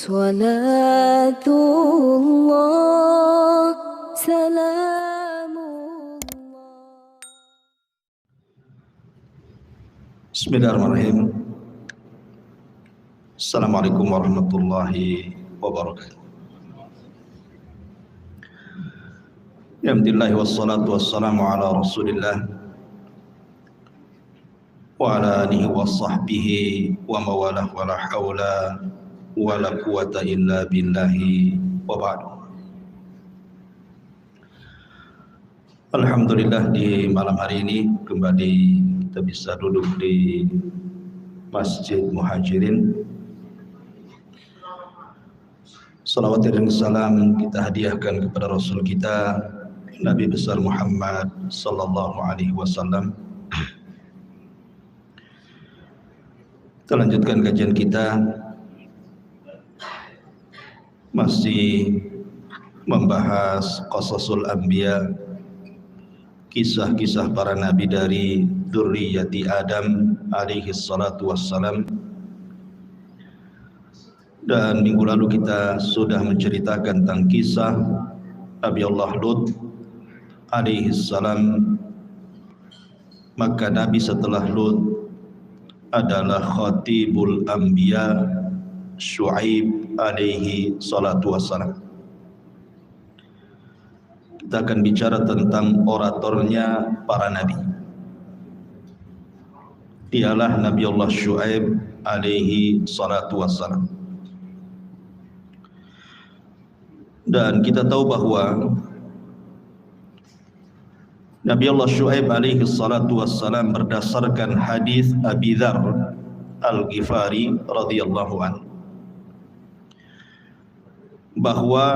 صلاة الله سلام الله. Bismillahirrahmanirrahim. Assalamualaikum warahmatullahi wabarakatuh. Alhamdulillah wassalatu wassalamu ala Rasulillah wa ala alihi wa sahbihi wa mawalah wa la hawla wa la quwata illa billahi wa ba'du. Alhamdulillah, di malam hari ini kembali kita bisa duduk di Masjid Muhajirin. Salawat dan salam kita hadiahkan kepada Rasul kita Nabi besar Muhammad sallallahu alaihi wasallam. Kita lanjutkan kajian kita, masih membahas qasasul anbiya, kisah-kisah para nabi dari dzurriyyati Adam alaihi salatu wassalam. Dan minggu lalu kita sudah menceritakan tentang kisah Nabi Allah Lut alaihi salam. Maka nabi setelah Lut adalah khatibul anbiya Syuaib alaihi salatu wassalam. Kita akan bicara tentang oratornya para nabi. Dialah Nabi Allah Syuaib alaihi salatu wassalam. Dan kita tahu bahwa Nabi Allah Syuaib alaihi salatu wassalam berdasarkan hadis Abi Dzar Al-Ghifari radhiyallahu anhu bahwa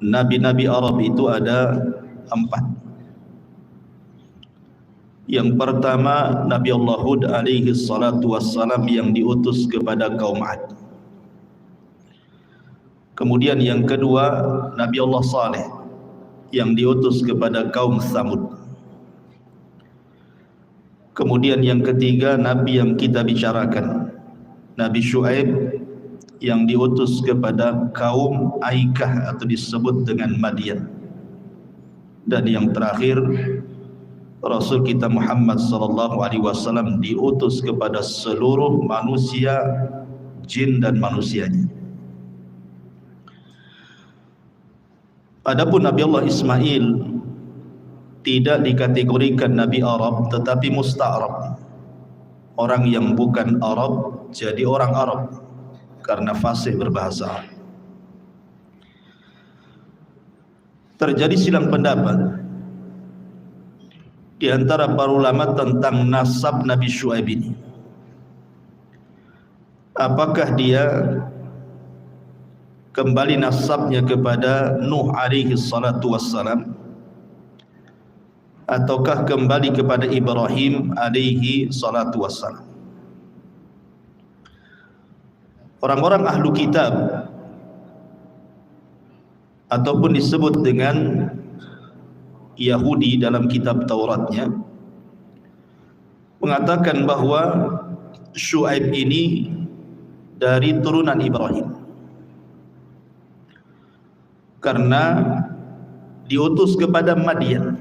nabi-nabi Arab itu ada 4. Yang pertama Nabi Allah Hud alaihi salatu wassalam yang diutus kepada kaum Ad. Kemudian yang kedua Nabi Allah Saleh yang diutus kepada kaum Tsamud. Kemudian yang ketiga nabi yang kita bicarakan, Nabi Syuaib yang diutus kepada kaum Aikah atau disebut dengan Madian. Dan yang terakhir Rasul kita Muhammad sallallahu alaihi wasallam diutus kepada seluruh manusia, jin dan manusianya. Adapun Nabi Allah Ismail tidak dikategorikan Nabi Arab tetapi musta'rab, orang yang bukan Arab jadi orang Arab karena fasih berbahasa Arab. Terjadi silang pendapat di antara para ulama tentang nasab Nabi Syuaib ini. Apakah dia kembali nasabnya kepada Nuh alaihi salatu wassalam, ataukah kembali kepada Ibrahim alaihi salatu wassalam? Orang-orang ahlu kitab ataupun disebut dengan Yahudi dalam kitab Tauratnya mengatakan bahwa Syuaib ini dari turunan Ibrahim, karena diutus kepada Madian,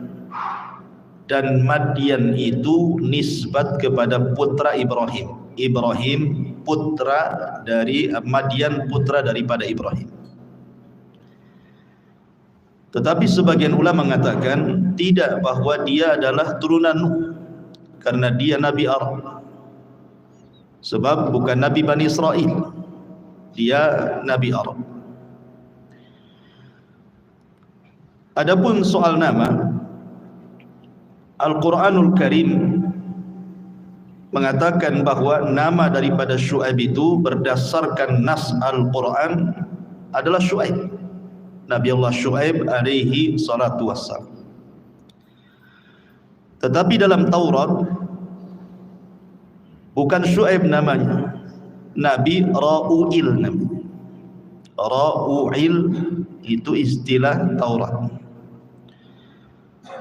dan Madian itu nisbat kepada putra Ibrahim. Ibrahim putra dari Madian, putra daripada Ibrahim. Tetapi sebagian ulama mengatakan tidak, bahwa dia adalah turunan Nuh karena dia Nabi Arab. Sebab bukan Nabi Bani Israel, dia Nabi Arab. Adapun soal nama, Al-Quranul Karim mengatakan bahwa nama daripada Syuaib itu berdasarkan nas Al-Quran adalah Syuaib, Nabi Allah Syuaib alaihi salatu wassalam. Tetapi dalam Taurat bukan Syuaib namanya, Nabi Ra'uil namanya. Ra'uil itu istilah Taurat.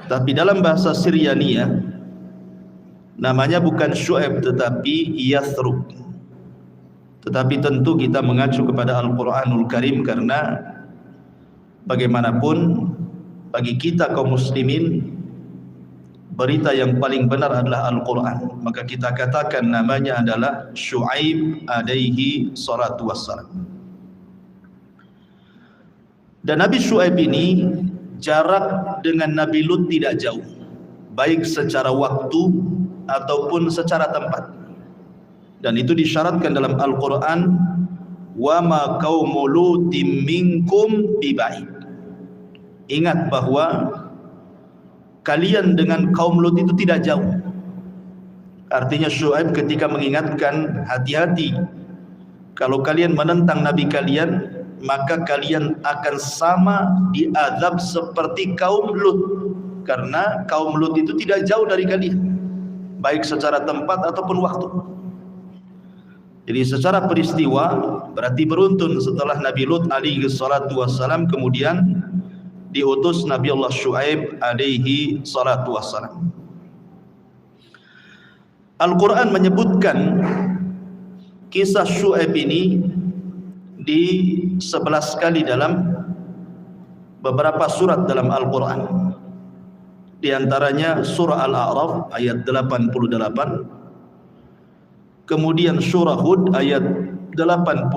Tapi dalam bahasa Syriania namanya bukan Syuaib tetapi Yathrub. Tetapi tentu kita mengacu kepada Al-Quranul Karim, karena bagaimanapun bagi kita kaum muslimin berita yang paling benar adalah Al-Quran. Maka kita katakan namanya adalah Syuaib alaihi salatu wassalam. Dan Nabi Syuaib ini jarak dengan Nabi Lut tidak jauh, baik secara waktu ataupun secara tempat. Dan itu disyaratkan dalam Al-Quran, wa ma qaumu lutim minkum bibaid. Ingat bahwa kalian dengan kaum Lut itu tidak jauh. Artinya Syuaib ketika mengingatkan, hati-hati, kalau kalian menentang Nabi kalian, maka kalian akan sama diazab seperti kaum Lut. Karena kaum Lut itu tidak jauh dari kalian, baik secara tempat ataupun waktu. Jadi secara peristiwa berarti beruntun setelah Nabi Lut alaihi salatu wassalam, kemudian diutus Nabi Allah Syuaib alaihi salatu wassalam. Al-Quran menyebutkan kisah Syuaib ini di 11 kali dalam beberapa surat dalam Al-Quran. Di antaranya surah Al-A'raf ayat 88, kemudian surah Hud ayat 87,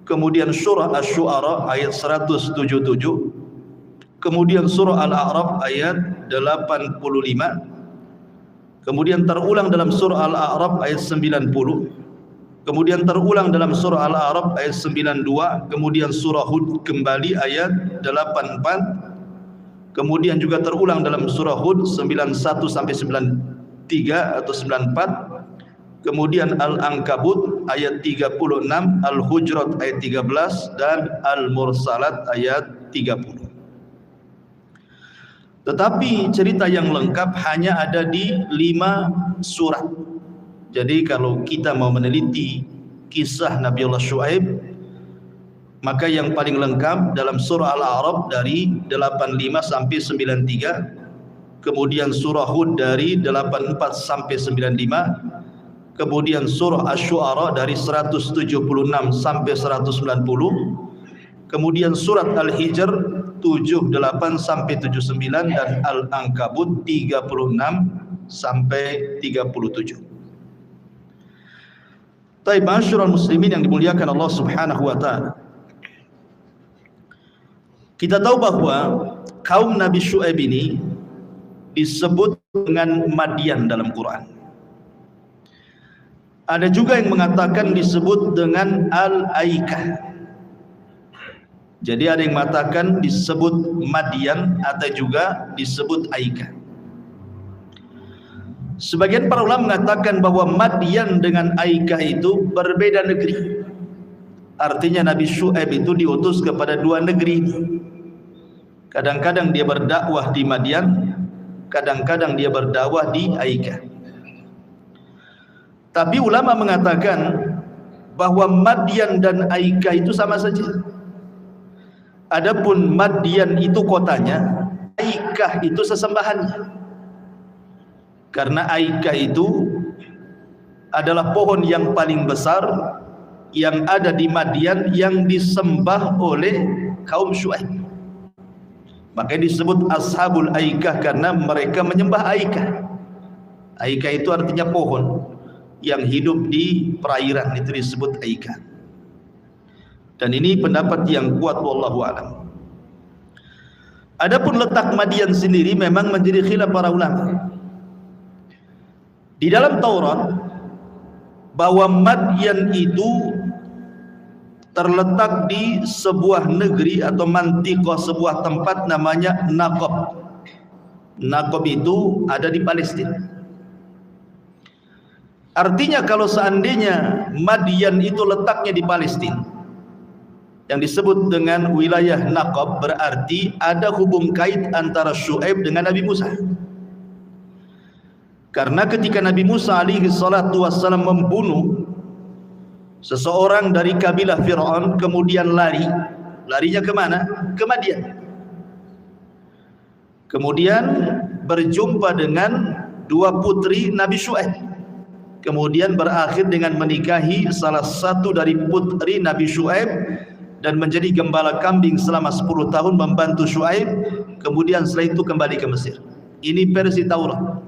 kemudian surah Asy-Syu'ara ayat 177, kemudian surah Al-A'raf ayat 85, kemudian terulang dalam surah Al-A'raf ayat 90, kemudian terulang dalam surah Al-A'raf ayat 92, kemudian surah Hud kembali ayat 84, kemudian juga terulang dalam surah Hud 91 sampai 93 atau 94, kemudian Al-Ankabut ayat 36, Al-Hujurat ayat 13, dan Al-Mursalat ayat 30. Tetapi cerita yang lengkap hanya ada di 5 surat. Jadi kalau kita mau meneliti kisah Nabi Allah Syuaib, maka yang paling lengkap dalam surah Al-A'raf dari 85 sampai 93, kemudian surah Hud dari 84 sampai 95, kemudian surah Asy-Syu'ara dari 176 sampai 190, kemudian surat Al-Hijr 78 sampai 79, dan Al-Ankabut 36 sampai 37. Taib ma'asyiral muslimin yang dimuliakan Allah Subhanahu wa taala. Kita tahu bahwa kaum Nabi Syuaib ini disebut dengan Madian dalam Quran. Ada juga yang mengatakan disebut dengan Al-Aikah. Jadi ada yang mengatakan disebut Madian atau juga disebut Aikah. Sebagian para ulama mengatakan bahwa Madian dengan Aikah itu berbeda negeri. Artinya Nabi Syuaib itu diutus kepada 2 negeri ini. Kadang-kadang dia berdakwah di Madian, kadang-kadang dia berdakwah di Aikah. Tapi ulama mengatakan bahwa Madian dan Aikah itu sama saja. Adapun Madian itu kotanya, Aikah itu sesembahannya. Karena Aikah itu adalah pohon yang paling besar yang ada di Madian yang disembah oleh kaum Syuaib. Makanya disebut Ashabul Aikah karena mereka menyembah Aikah. Aikah itu artinya pohon yang hidup di perairan, itu disebut Aikah. Dan ini pendapat yang kuat wallahu a'lam. Adapun letak Madian sendiri memang menjadi khilaf para ulama. Di dalam Taurat bahwa Madian itu terletak di sebuah negeri atau mantiqah, sebuah tempat namanya Naqab. Naqab itu ada di Palestina. Artinya kalau seandainya Madian itu letaknya di Palestina, yang disebut dengan wilayah Naqab, berarti ada hubung kait antara Syuaib dengan Nabi Musa. Karena ketika Nabi Musa alaihi salatu wassalam membunuh seseorang dari kabilah Fir'aun, kemudian larinya kemana? Ke Madian. Kemudian berjumpa dengan 2 putri Nabi Syuaib. kemudian berakhir dengan menikahi salah satu dari putri Nabi Syuaib dan menjadi gembala kambing selama 10 tahun membantu Syuaib, kemudian setelah itu kembali ke Mesir. Ini versi Taurat,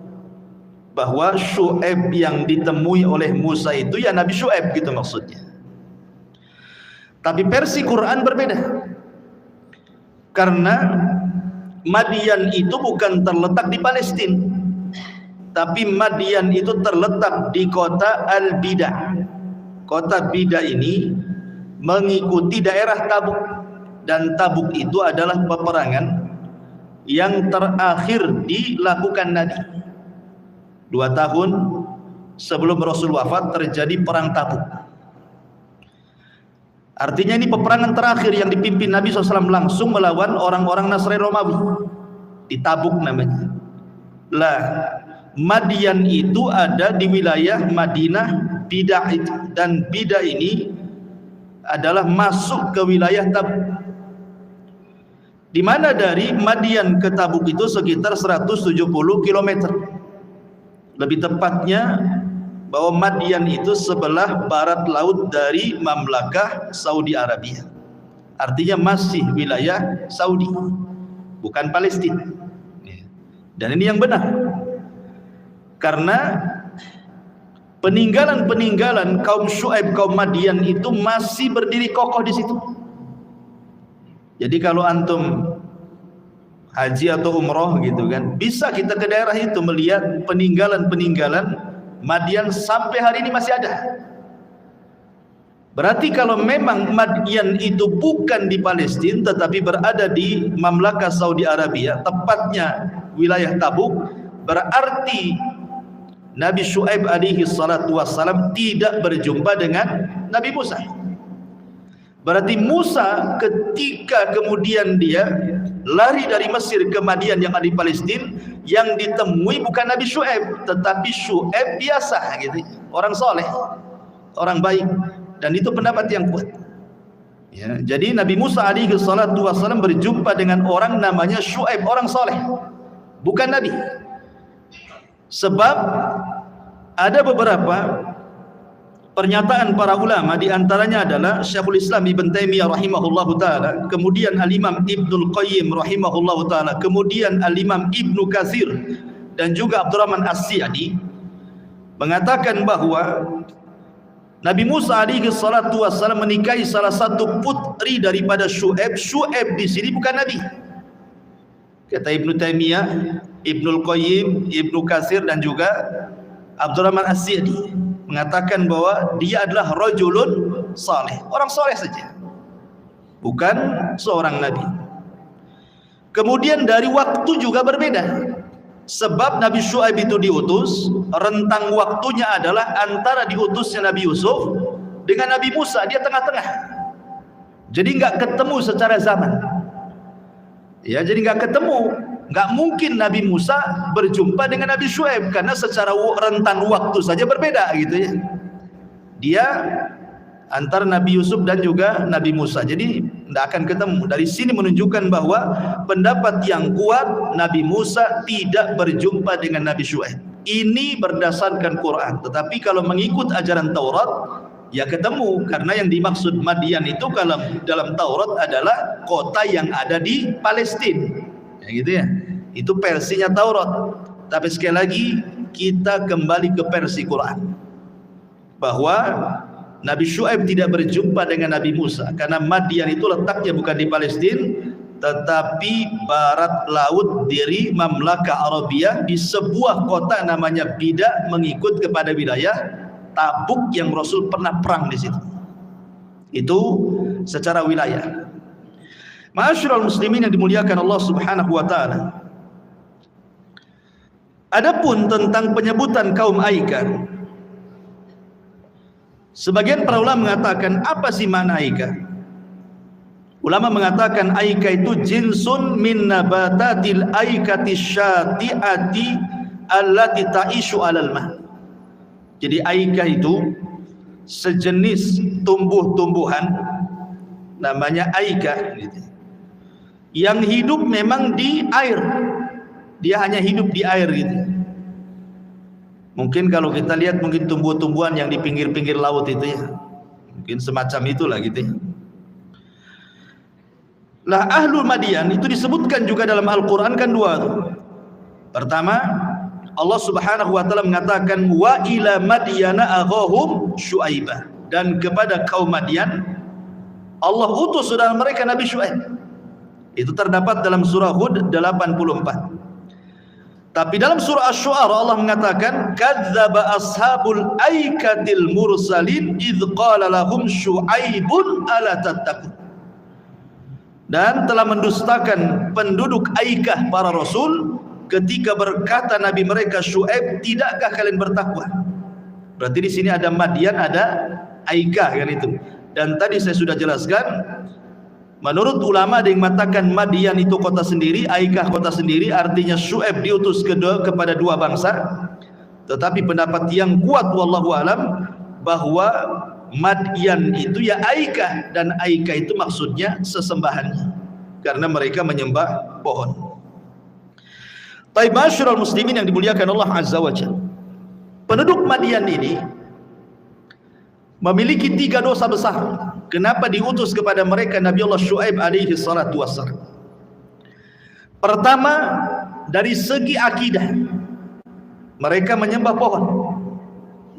bahwa Syuaib yang ditemui oleh Musa itu ya Nabi Syuaib gitu maksudnya. Tapi versi Quran berbeda, karena Madian itu bukan terletak di Palestina, tapi Madian itu terletak di kota Al-Bidah. Kota Bidah ini mengikuti daerah Tabuk, dan Tabuk itu adalah peperangan yang terakhir dilakukan Nabi. 2 tahun sebelum Rasul wafat terjadi perang Tabuk. Artinya ini peperangan terakhir yang dipimpin Nabi SAW langsung melawan orang-orang Nasrani Romawi di Tabuk namanya. Lah, Madian itu ada di wilayah Madinah Bidah itu, dan Bidah ini adalah masuk ke wilayah Tabuk, di mana dari Madian ke Tabuk itu sekitar 170 km. Lebih tepatnya bahwa Madian itu sebelah barat laut dari Mamlakah Saudi Arabia. Artinya masih wilayah Saudi, bukan Palestina. Dan ini yang benar, karena peninggalan-peninggalan kaum Syuaib, kaum Madian itu masih berdiri kokoh di situ. Jadi kalau antum haji atau umroh gitu kan, bisa kita ke daerah itu melihat peninggalan-peninggalan Madian sampai hari ini masih ada. Berarti kalau memang Madian itu bukan di Palestina tetapi berada di Mamlakah Saudi Arabia, tepatnya wilayah Tabuk, berarti Nabi Syuaib alaihi salatu wassalam tidak berjumpa dengan Nabi Musa. Berarti Musa ketika kemudian dia lari dari Mesir ke Madian yang ada di Palestina, yang ditemui bukan Nabi Syuaib, tetapi Syuaib biasa gitu, orang soleh, orang baik, dan itu pendapat yang kuat. Ya, jadi Nabi Musa alaihi salatu wassalam berjumpa dengan orang namanya Syuaib, orang soleh, bukan Nabi. Sebab ada beberapa pernyataan para ulama, di antaranya adalah Syekhul Islam Ibn Taimiyah rahimahullahu taala, kemudian Al-Imam Ibnul Qayyim rahimahullahu taala, kemudian Al-Imam Ibnu Katsir dan juga Abdurrahman As-Sa'di mengatakan bahwa Nabi Musa alaihi salatu wassalam menikahi salah satu putri daripada Syuaib. Syuaib di sini bukan Nabi. Kata Ibnu Taimiyah, Ibnul Qayyim, Ibnu Katsir dan juga Abdurrahman As-Sa'di mengatakan bahwa dia adalah rajulun saleh, orang soleh saja, bukan seorang nabi. Kemudian dari waktu juga berbeda, sebab Nabi Syuaib itu diutus, rentang waktunya adalah antara diutusnya Nabi Yusuf dengan Nabi Musa, dia tengah-tengah. Jadi nggak ketemu secara zaman. Ya, jadi nggak ketemu, nggak mungkin Nabi Musa berjumpa dengan Nabi Syuaib karena secara rentan waktu saja berbeda gitu ya. Dia antara Nabi Yusuf dan juga Nabi Musa, jadi tidak akan ketemu. Dari sini menunjukkan bahwa pendapat yang kuat Nabi Musa tidak berjumpa dengan Nabi Syuaib. Ini berdasarkan Quran. Tetapi kalau mengikut ajaran Taurat, ya ketemu, karena yang dimaksud Madian itu kalau dalam Taurat adalah kota yang ada di Palestina. Ya gitu ya. Itu versinya Taurat. Tapi sekali lagi kita kembali ke versi Quran, bahwa Nabi Syuaib tidak berjumpa dengan Nabi Musa karena Madian itu letaknya bukan di Palestina tetapi barat laut dari Mamlakah Arabia, di sebuah kota namanya Bidah, mengikut kepada wilayah Tabuk yang Rasul pernah perang di situ. Itu secara wilayah. Ma'asyiral muslimin yang dimuliakan Allah Subhanahu wa taala. Adapun tentang penyebutan kaum Aika, sebagian para ulama mengatakan apa sih makna Aika? Ulama mengatakan Aika itu jinsun min nabatatil aikati syati'ati allati ta'ishu 'alal ma'. Jadi Aika itu sejenis tumbuh-tumbuhan namanya Aika gitu, yang hidup memang di air. Dia hanya hidup di air gitu. Mungkin kalau kita lihat mungkin tumbuh-tumbuhan yang di pinggir-pinggir laut itu ya, mungkin semacam itulah gitu ya. Lah ahlul Madian itu disebutkan juga dalam Al-Quran kan dua tuh. Pertama, Allah Subhanahu wa taala mengatakan wa ila madyana aghahum Syuaibah, dan kepada kaum Madian Allah utus saudara mereka Nabi Syuaib. Itu terdapat dalam surah Hud 84. Tapi dalam surah Asy-Syu'ara Allah mengatakan kadzdzaba ashabul aikatil mursalin idz qala lahum Syuaibun ala tattaqun. Dan telah mendustakan penduduk Aikah para rasul ketika berkata Nabi mereka Syuaib, tidakkah kalian bertakwa? Berarti di sini ada Madian, ada Aikah kan itu. Dan tadi saya sudah jelaskan, menurut ulama ada yang mengatakan Madian itu kota sendiri, Aikah kota sendiri, artinya Syuaib diutus kepada dua bangsa. Tetapi pendapat yang kuat wallahu alam bahwa Madian itu ya Aikah, dan Aikah itu maksudnya sesembahannya karena mereka menyembah pohon. Taib masyarul muslimin yang dimuliakan Allah Azza wa Jalla, penduduk Madian ini memiliki 3 dosa besar. Kenapa diutus kepada mereka Nabi Allah Syuaib alaihi salatu wassalam? Pertama, dari segi akidah, mereka menyembah pohon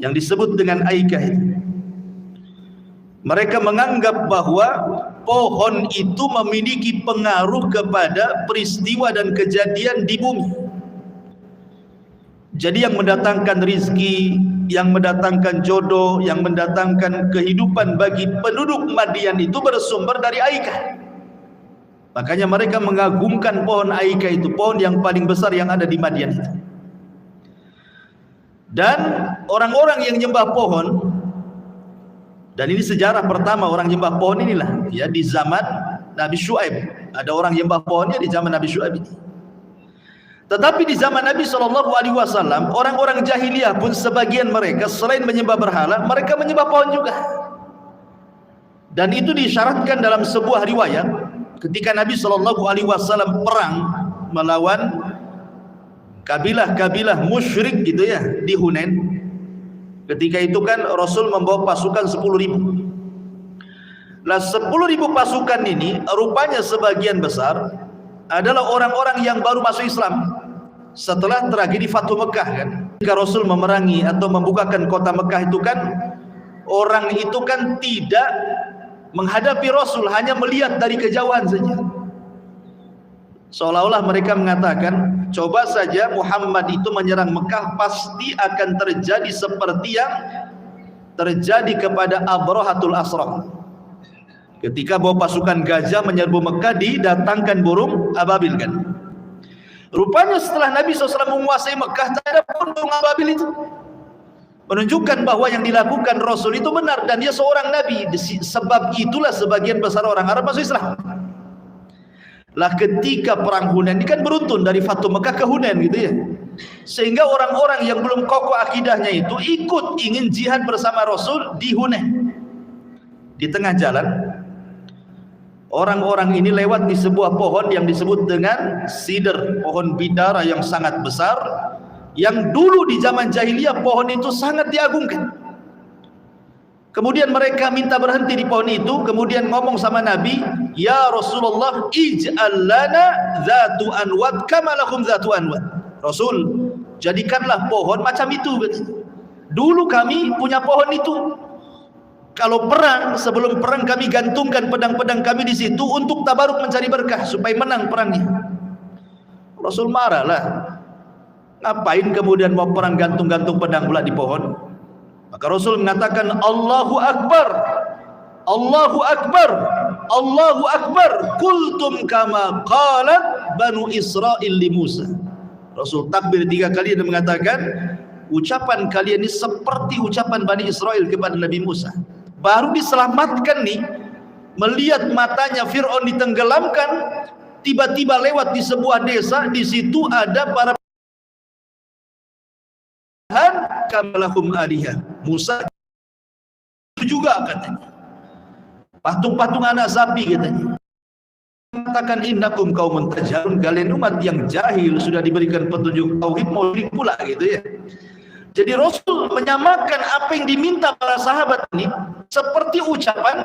yang disebut dengan Aikah itu. Mereka menganggap bahwa pohon itu memiliki pengaruh kepada peristiwa dan kejadian di bumi. Jadi yang mendatangkan rizki, yang mendatangkan jodoh, yang mendatangkan kehidupan bagi penduduk Madian itu bersumber dari Aikah. Makanya mereka mengagungkan pohon Aikah itu, pohon yang paling besar yang ada di Madian itu. Dan orang-orang yang nyembah pohon, dan ini sejarah pertama orang nyembah pohon inilah ya, di zaman Nabi Syuaib. Ada orang nyembah pohonnya di zaman Nabi Syuaib ini. Tetapi di zaman Nabi SAW, orang-orang jahiliyah pun sebagian mereka selain menyembah berhala, mereka menyembah pohon juga. Dan itu disyaratkan dalam sebuah riwayat ketika Nabi SAW perang melawan kabilah-kabilah musyrik gitu ya di Hunain. Ketika itu kan Rasul membawa pasukan 10.000. Lah 10.000 pasukan ini rupanya sebagian besar adalah orang-orang yang baru masuk Islam setelah tragedi Fathu Mekah kan. Ketika Rasul memerangi atau membukakan kota Mekah itu kan, orang itu kan tidak menghadapi Rasul, hanya melihat dari kejauhan saja. Seolah-olah mereka mengatakan, coba saja Muhammad itu menyerang Mekah, pasti akan terjadi seperti yang terjadi kepada Abrahatul Asram. Ketika bawa pasukan gajah menyerbu Mekah, didatangkan burung ababil kan. Rupanya setelah Nabi SAW menguasai Mekah, tak ada pun burung ababil itu. Menunjukkan bahwa yang dilakukan Rasul itu benar, dan dia seorang Nabi. Sebab itulah sebagian besar orang Arab masuk Islam. Lah ketika perang Hunain ini kan beruntun dari Fathu Mekah ke Hunain gitu ya, sehingga orang-orang yang belum kokoh akidahnya itu ikut ingin jihad bersama Rasul di Hunain. Di tengah jalan orang-orang ini lewat di sebuah pohon yang disebut dengan sidr, pohon bidara yang sangat besar, yang dulu di zaman jahiliyah pohon itu sangat diagungkan. Kemudian mereka minta berhenti di pohon itu, kemudian ngomong sama Nabi, ya Rasulullah, ij'al lana dzatu anwat kama lakum dzatu anwat. Rasul, jadikanlah pohon macam itu. Dulu kami punya pohon itu. Kalau perang, sebelum perang kami gantungkan pedang-pedang kami di situ untuk tabaruk mencari berkah supaya menang perangnya. Rasul marahlah. Ngapain kemudian mau perang gantung-gantung pedang pula di pohon? Maka Rasul mengatakan Allahu Akbar, Allahu Akbar, Allahu Akbar, kultum kama qalat Banu Israil li Musa. Rasul takbir 3 kali dan mengatakan, ucapan kalian ini seperti ucapan Bani Israel kepada Nabi Musa. Baru diselamatkan nih, melihat matanya Fir'aun ditenggelamkan, tiba-tiba lewat di sebuah desa, di situ ada para kamalakum alihah. Musa juga katanya patung-patung anak sapi katanya. Katakan innakum qaumun tajhalun, kalian umat yang jahil, sudah diberikan petunjuk tauhid mau pula gitu ya. Jadi Rasul menyamakan apa yang diminta para sahabat ini seperti ucapan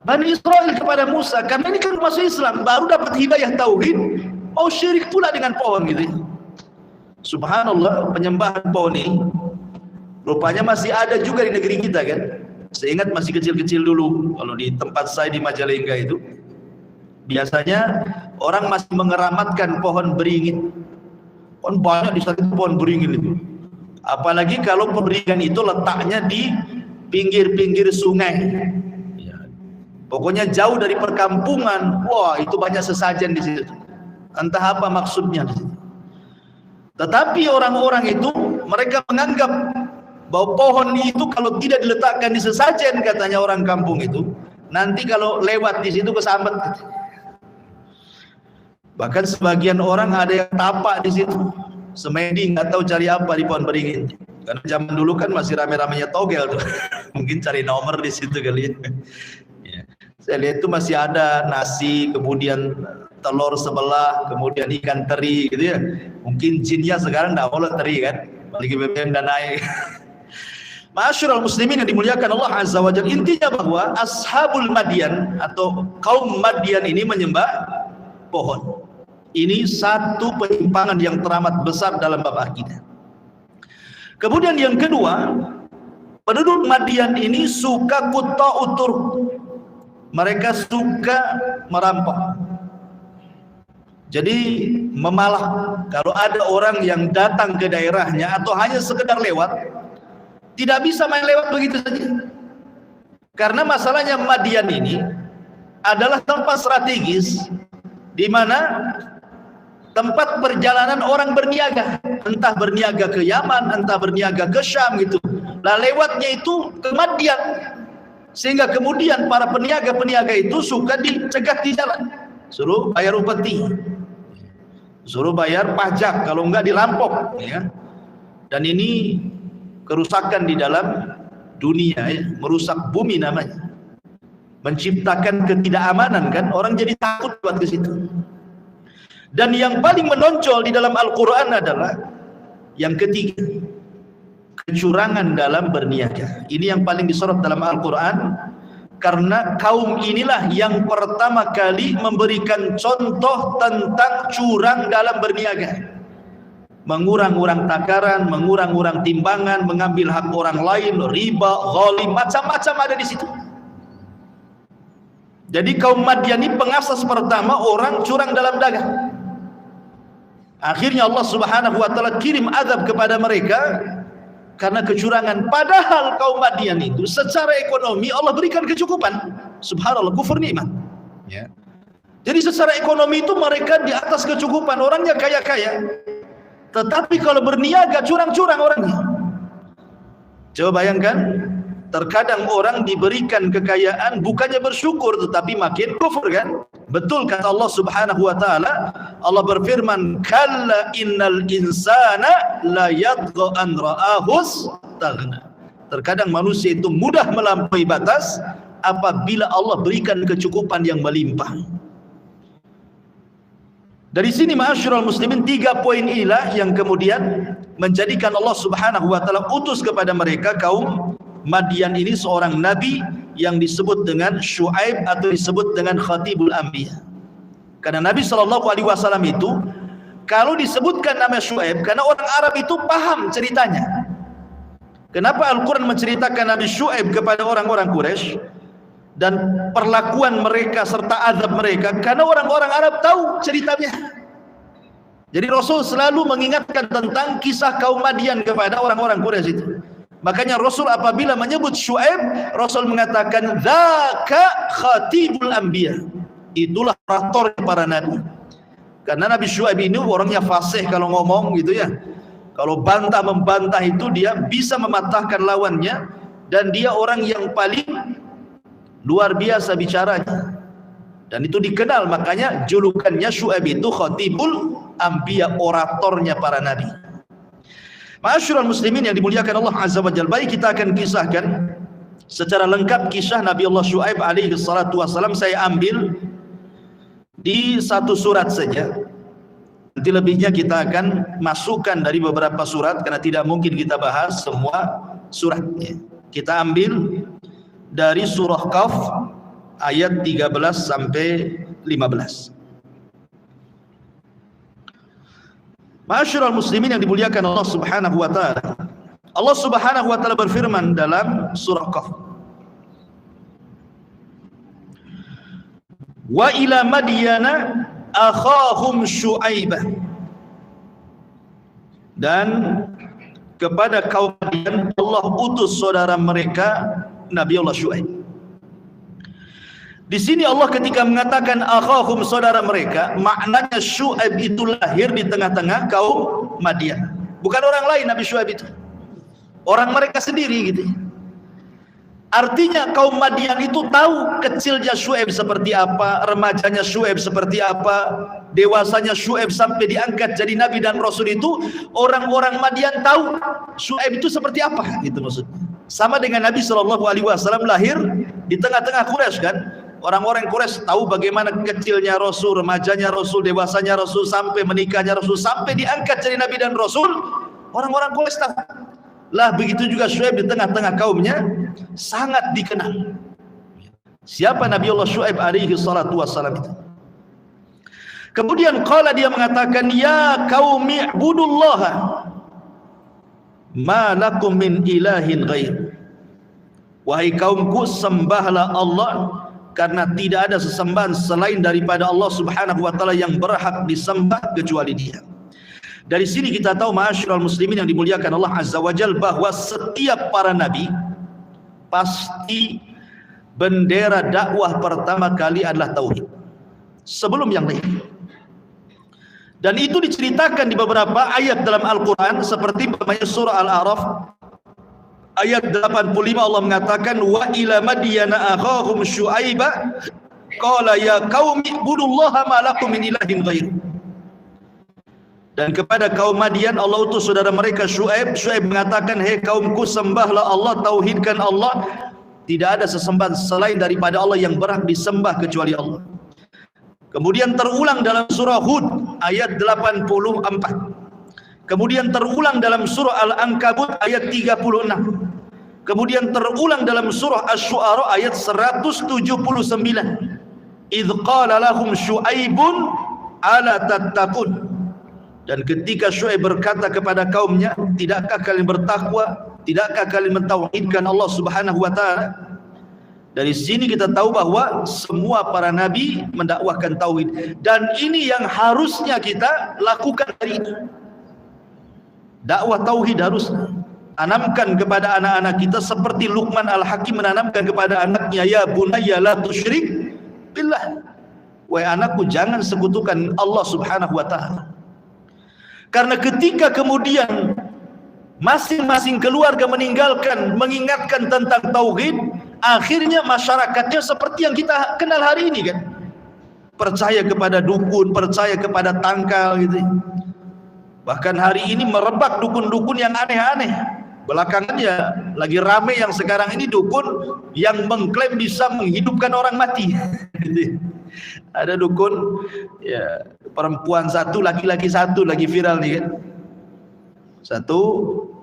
Bani Israel kepada Musa, karena ini kan masuk Islam, baru dapat hidayah tauhid, mau syirik pula dengan pohon gitu. Subhanallah, penyembahan pohon ini rupanya masih ada juga di negeri kita kan. Saya ingat masih kecil-kecil dulu, kalau di tempat saya di Majalengka itu, biasanya orang masih mengeramatkan pohon beringin. Kan banyak di sana pohon beringin itu. Apalagi kalau pohon beringin itu letaknya di pinggir-pinggir sungai. Pokoknya jauh dari perkampungan. Wah, itu banyak sesajen di situ. Entah apa maksudnya di situ. Tetapi orang-orang itu mereka menganggap bahwa pohon itu kalau tidak diletakkan di sesajen, katanya orang kampung itu, nanti kalau lewat di situ kesambat. Bahkan sebagian orang ada yang tapak di situ, semedi nggak tahu cari apa di pohon beringin. Karena zaman dulu kan masih rame-ramenya togel tuh, mungkin cari nomor di situ kali ya. Saya lihat itu masih ada nasi, kemudian telur sebelah, kemudian ikan teri gitu ya. Mungkin jinnya sekarang nggak boleh teri kan, lagi BBM dan naik. Ma'asyiral muslimin yang dimuliakan Allah Azza wa Jalla, intinya bahwa ashabul Madyan atau kaum Madyan ini menyembah pohon. Ini satu penyimpangan yang teramat besar dalam bab akidah. Kemudian yang kedua, penduduk Madyan ini suka quta'utur. Mereka suka merampok. Jadi memalah. Kalau ada orang yang datang ke daerahnya atau hanya sekedar lewat, tidak bisa main lewat begitu saja. Karena masalahnya Madyan ini adalah tempat strategis di mana tempat perjalanan orang berniaga, entah berniaga ke Yaman, entah berniaga ke Syam gitu. Nah, lewatnya itu ke Madyan. Sehingga kemudian para peniaga-peniaga itu suka dicegat di jalan, suruh bayar upeti, suruh bayar pajak, kalau enggak dirampok ya. Dan ini kerusakan di dalam dunia ya, merusak bumi namanya, menciptakan ketidakamanan kan, orang jadi takut buat ke situ. Dan yang paling menonjol di dalam Al-Quran adalah yang ketiga, kecurangan dalam berniaga. Ini yang paling disorot dalam Al-Quran, karena kaum inilah yang pertama kali memberikan contoh tentang curang dalam berniaga. Mengurang-urang takaran, mengurang-urang timbangan, mengambil hak orang lain, riba, ghalim, macam-macam ada di situ. Jadi kaum Madyan ini pengasas pertama orang curang dalam dagang. Akhirnya Allah Subhanahu wa taala kirim azab kepada mereka karena kecurangan. Padahal kaum Madyan itu secara ekonomi Allah berikan kecukupan. Subhanallah, kufur nikmat ya. Jadi secara ekonomi itu mereka di atas kecukupan, orangnya kaya-kaya. Tetapi kalau berniaga curang-curang orangnya. Coba bayangkan, terkadang orang diberikan kekayaan bukannya bersyukur tetapi makin kufur kan. Betul kata Allah Subhanahu wa taala, Allah berfirman, kalla innal insana la yatgha an ra'ahus taghna. Terkadang manusia itu mudah melampaui batas apabila Allah berikan kecukupan yang melimpah. Dari sini ma'asyiral muslimin, 3 poin inilah yang kemudian menjadikan Allah Subhanahu wa taala utus kepada mereka kaum Madyan ini seorang nabi yang disebut dengan Syuaib atau disebut dengan Khatibul Anbiya. Karena Nabi SAW itu kalau disebutkan nama Syuaib, karena orang Arab itu paham ceritanya. Kenapa Al-Quran menceritakan Nabi Syuaib kepada orang-orang Quraisy dan perlakuan mereka serta azab mereka? Karena orang-orang Arab tahu ceritanya. Jadi Rasul selalu mengingatkan tentang kisah kaum Madyan kepada orang-orang Quraisy itu. Makanya Rasul apabila menyebut Syuaib, Rasul mengatakan dzaka khatibul anbiya. Itulah orator para nabi. Karena Nabi Syuaib ini orangnya fasih kalau ngomong gitu ya. Kalau bantah membantah itu dia bisa mematahkan lawannya, dan dia orang yang paling luar biasa bicaranya. Dan itu dikenal, makanya julukannya Syuaib itu Khatibul Anbiya, oratornya para nabi. Ma'asyiral muslimin yang dimuliakan Allah Azza wa Jalla, baik kita akan kisahkan secara lengkap kisah Nabi Allah Syuaib alaihi salatu wassalam. Saya ambil di satu surat saja, Nanti lebihnya kita akan masukkan dari beberapa surat karena tidak mungkin kita bahas semua suratnya. Kita ambil dari surah Qaf ayat 13 sampai 15. Ma'asyiral muslimin yang dimuliakan Allah Subhanahu wa taala. Allah Subhanahu wa taala berfirman dalam surah Qaf. Wa ila madyana akhahum Syu'aibah, dan kepada kaum Madian Allah utus saudara mereka Nabi Allah Syu'aib. Di sini Allah ketika mengatakan akhahum saudara mereka, maknanya Syu'aib itu lahir di tengah-tengah kaum Madian. Bukan orang lain Nabi Syu'aib itu. Orang mereka sendiri gitu. Artinya kaum Madian itu tahu kecilnya Syu'aib seperti apa, remajanya Syu'aib seperti apa, dewasanya Syu'aib sampai diangkat jadi nabi dan rasul itu orang-orang Madian tahu Syu'aib itu seperti apa gitu maksudnya. Sama dengan Nabi SAW lahir di tengah-tengah Quraisy kan. Orang-orang Quraisy tahu bagaimana kecilnya Rasul, remajanya Rasul, dewasanya Rasul sampai menikahnya Rasul sampai diangkat jadi nabi dan rasul. Orang-orang Quraisy tahu. Lah begitu juga Syu'aib di tengah-tengah kaumnya sangat dikenal. Siapa Nabi Allah Syu'aib alaihi salatu wassalam itu? Kemudian qala, dia mengatakan, ya qaumi ibudullaha ma lakum min ilahin ghair. Wahai kaumku, sembahlah Allah karena tidak ada sesembahan selain daripada Allah Subhanahu wa taala yang berhak disembah kecuali Dia. Dari sini kita tahu ma'asyiral muslimin yang dimuliakan Allah Azza wa Jalla bahwa setiap para nabi pasti bendera dakwah pertama kali adalah tauhid sebelum yang lain. Dan itu diceritakan di beberapa ayat dalam Al-Qur'an seperti surah Al-A'raf ayat 85 Allah mengatakan wa ila madyana akhahum Syu'aiba qala ya qaumi ibudullaha ma lakum min ilahin ghair. Dan kepada kaum Madian Allah utus saudara mereka Syu'aib. Syu'aib mengatakan, hei kaumku, sembahlah Allah, tauhidkan Allah, tidak ada sesembahan selain daripada Allah yang berhak disembah kecuali Allah. Kemudian terulang dalam surah Hud ayat 84. Kemudian terulang dalam surah Al-Ankabut ayat 36. Kemudian terulang dalam surah Asy-Syu'ara ayat 179. Idz qala lahum Syu'aibun ala tattaqun. Dan ketika Syu'aib berkata kepada kaumnya, tidakkah kalian bertakwa, tidakkah kalian mentauhidkan Allah Subhanahu wa taala? Dari sini kita tahu bahwa semua para nabi mendakwahkan tauhid, dan ini yang harusnya kita lakukan hari ini. Dakwah tauhid harus tanamkan kepada anak-anak kita seperti Luqman Al-Hakim menanamkan kepada anaknya, ya bunayya la tusyrik billah. Wahai anakku, jangan sekutukan Allah Subhanahu wa taala. Karena ketika kemudian masing-masing keluarga mengingatkan tentang tauhid, akhirnya masyarakatnya seperti yang kita kenal hari ini kan. Percaya kepada dukun, percaya kepada tangkal gitu. Bahkan hari ini merebak dukun-dukun yang aneh-aneh. Belakangan ya lagi rame yang sekarang ini dukun yang mengklaim bisa menghidupkan orang mati. Ada dukun ya, perempuan satu, laki-laki satu, lagi viral nih kan. Satu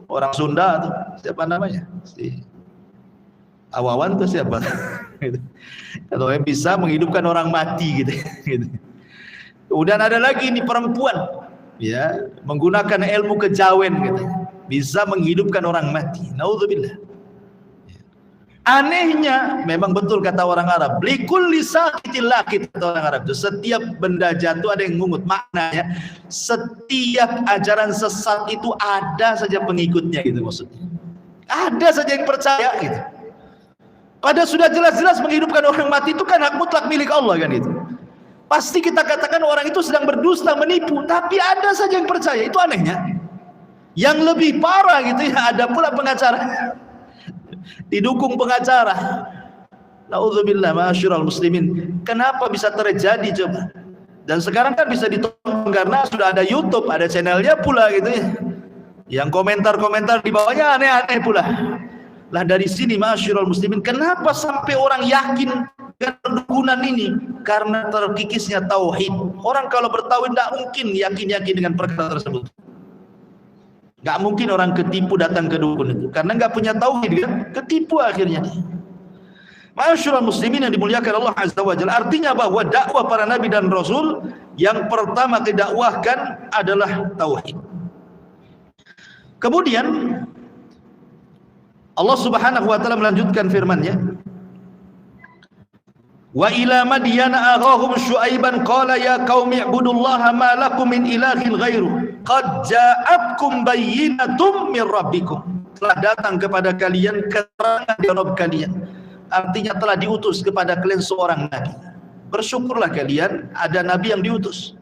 orang Sunda tuh, siapa namanya? Si Awawan tuh siapa? Kalau yang bisa menghidupkan orang mati gitu. Kemudian ada lagi ini perempuan ya, menggunakan ilmu kejawen gitu, bisa menghidupkan orang mati. Naudzubillah. Anehnya memang betul kata orang Arab, likulli saqitil laqit, kata orang Arab itu setiap benda jatuh ada yang mungut. Maknanya setiap ajaran sesat itu ada saja pengikutnya gitu maksudnya. Ada saja yang percaya gitu. Padahal sudah jelas-jelas menghidupkan orang mati itu kan hak mutlak milik Allah kan itu. Pasti kita katakan orang itu sedang berdusta, menipu, tapi ada saja yang percaya. Itu anehnya. Yang lebih parah gitu ya, ada pula pengacara didukung pengacara. Nauzubillah, ma'asyiral muslimin. Kenapa bisa terjadi coba? Dan sekarang kan bisa ditonton karena sudah ada YouTube, ada channelnya pula gitu ya. Yang komentar-komentar di bawahnya aneh-aneh pula. Lah dari sini ma'asyiral muslimin, kenapa sampai orang yakin dengan perdukunan ini? karena terkikisnya tauhid. Orang kalau bertauhid tidak mungkin yakin dengan perkara tersebut. Nggak mungkin orang ketipu datang ke dukun itu, karena nggak punya tauhid kan, ketipu akhirnya. Ma'asyiral muslimin yang dimuliakan Allah Azza wa Jalla, artinya bahwa dakwah para nabi dan rasul yang pertama didakwahkan adalah tauhid. Kemudian Allah Subhanahu wa taala melanjutkan firman-Nya, wa ila madyana aghahum syuaiban qala ya qaumi ibudullaha ma lakum min ilahin ghairu qad ja'atkum bayyinatum min rabbikum. Telah datang kepada kalian keterangan dari Rabb kalian. Artinya telah diutus kepada kalian seorang nabi. Bersyukurlah kalian ada nabi yang diutus.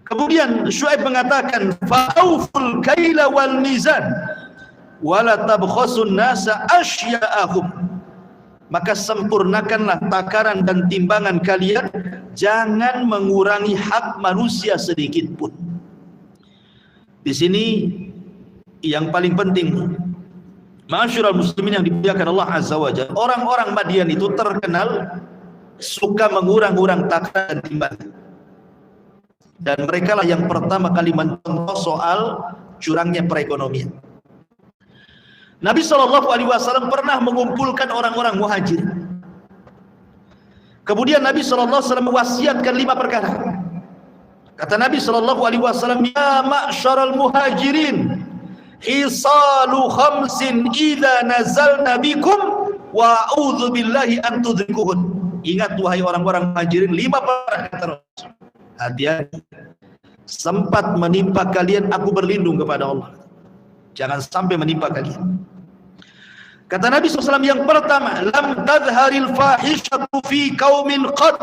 Kemudian Syuaib mengatakan fa'auful kaila wal mizan wala tabkhasun nasa asya'ahum. Maka sempurnakanlah takaran dan timbangan kalian, jangan mengurangi hak manusia sedikit pun. Di sini yang paling penting, ma'asyiral muslimin yang dimuliakan Allah Azza wa Jalla, orang-orang Madian itu terkenal suka mengurang-urang takaran dan timbangan. Dan mereka lah yang pertama kali mencontoh soal curangnya perekonomian. Nabi SAW pernah mengumpulkan orang-orang muhajir. Kemudian Nabi SAW mewasiatkan 5 perkara. Kata Nabi SAW, ya ma'syaral muhajirin, hisalu khamsin idza nazalna bikum wa a'udzu billahi an tudrikuhun. Ingat wahai orang-orang muhajirin, 5 perkara kata Rasul. Hati-hati, sempat menimpa kalian, aku berlindung kepada Allah. Jangan sampai menimpa kalian. Kata Nabi SAW yang pertama, lam tadharil fahishatu fi qaumin qad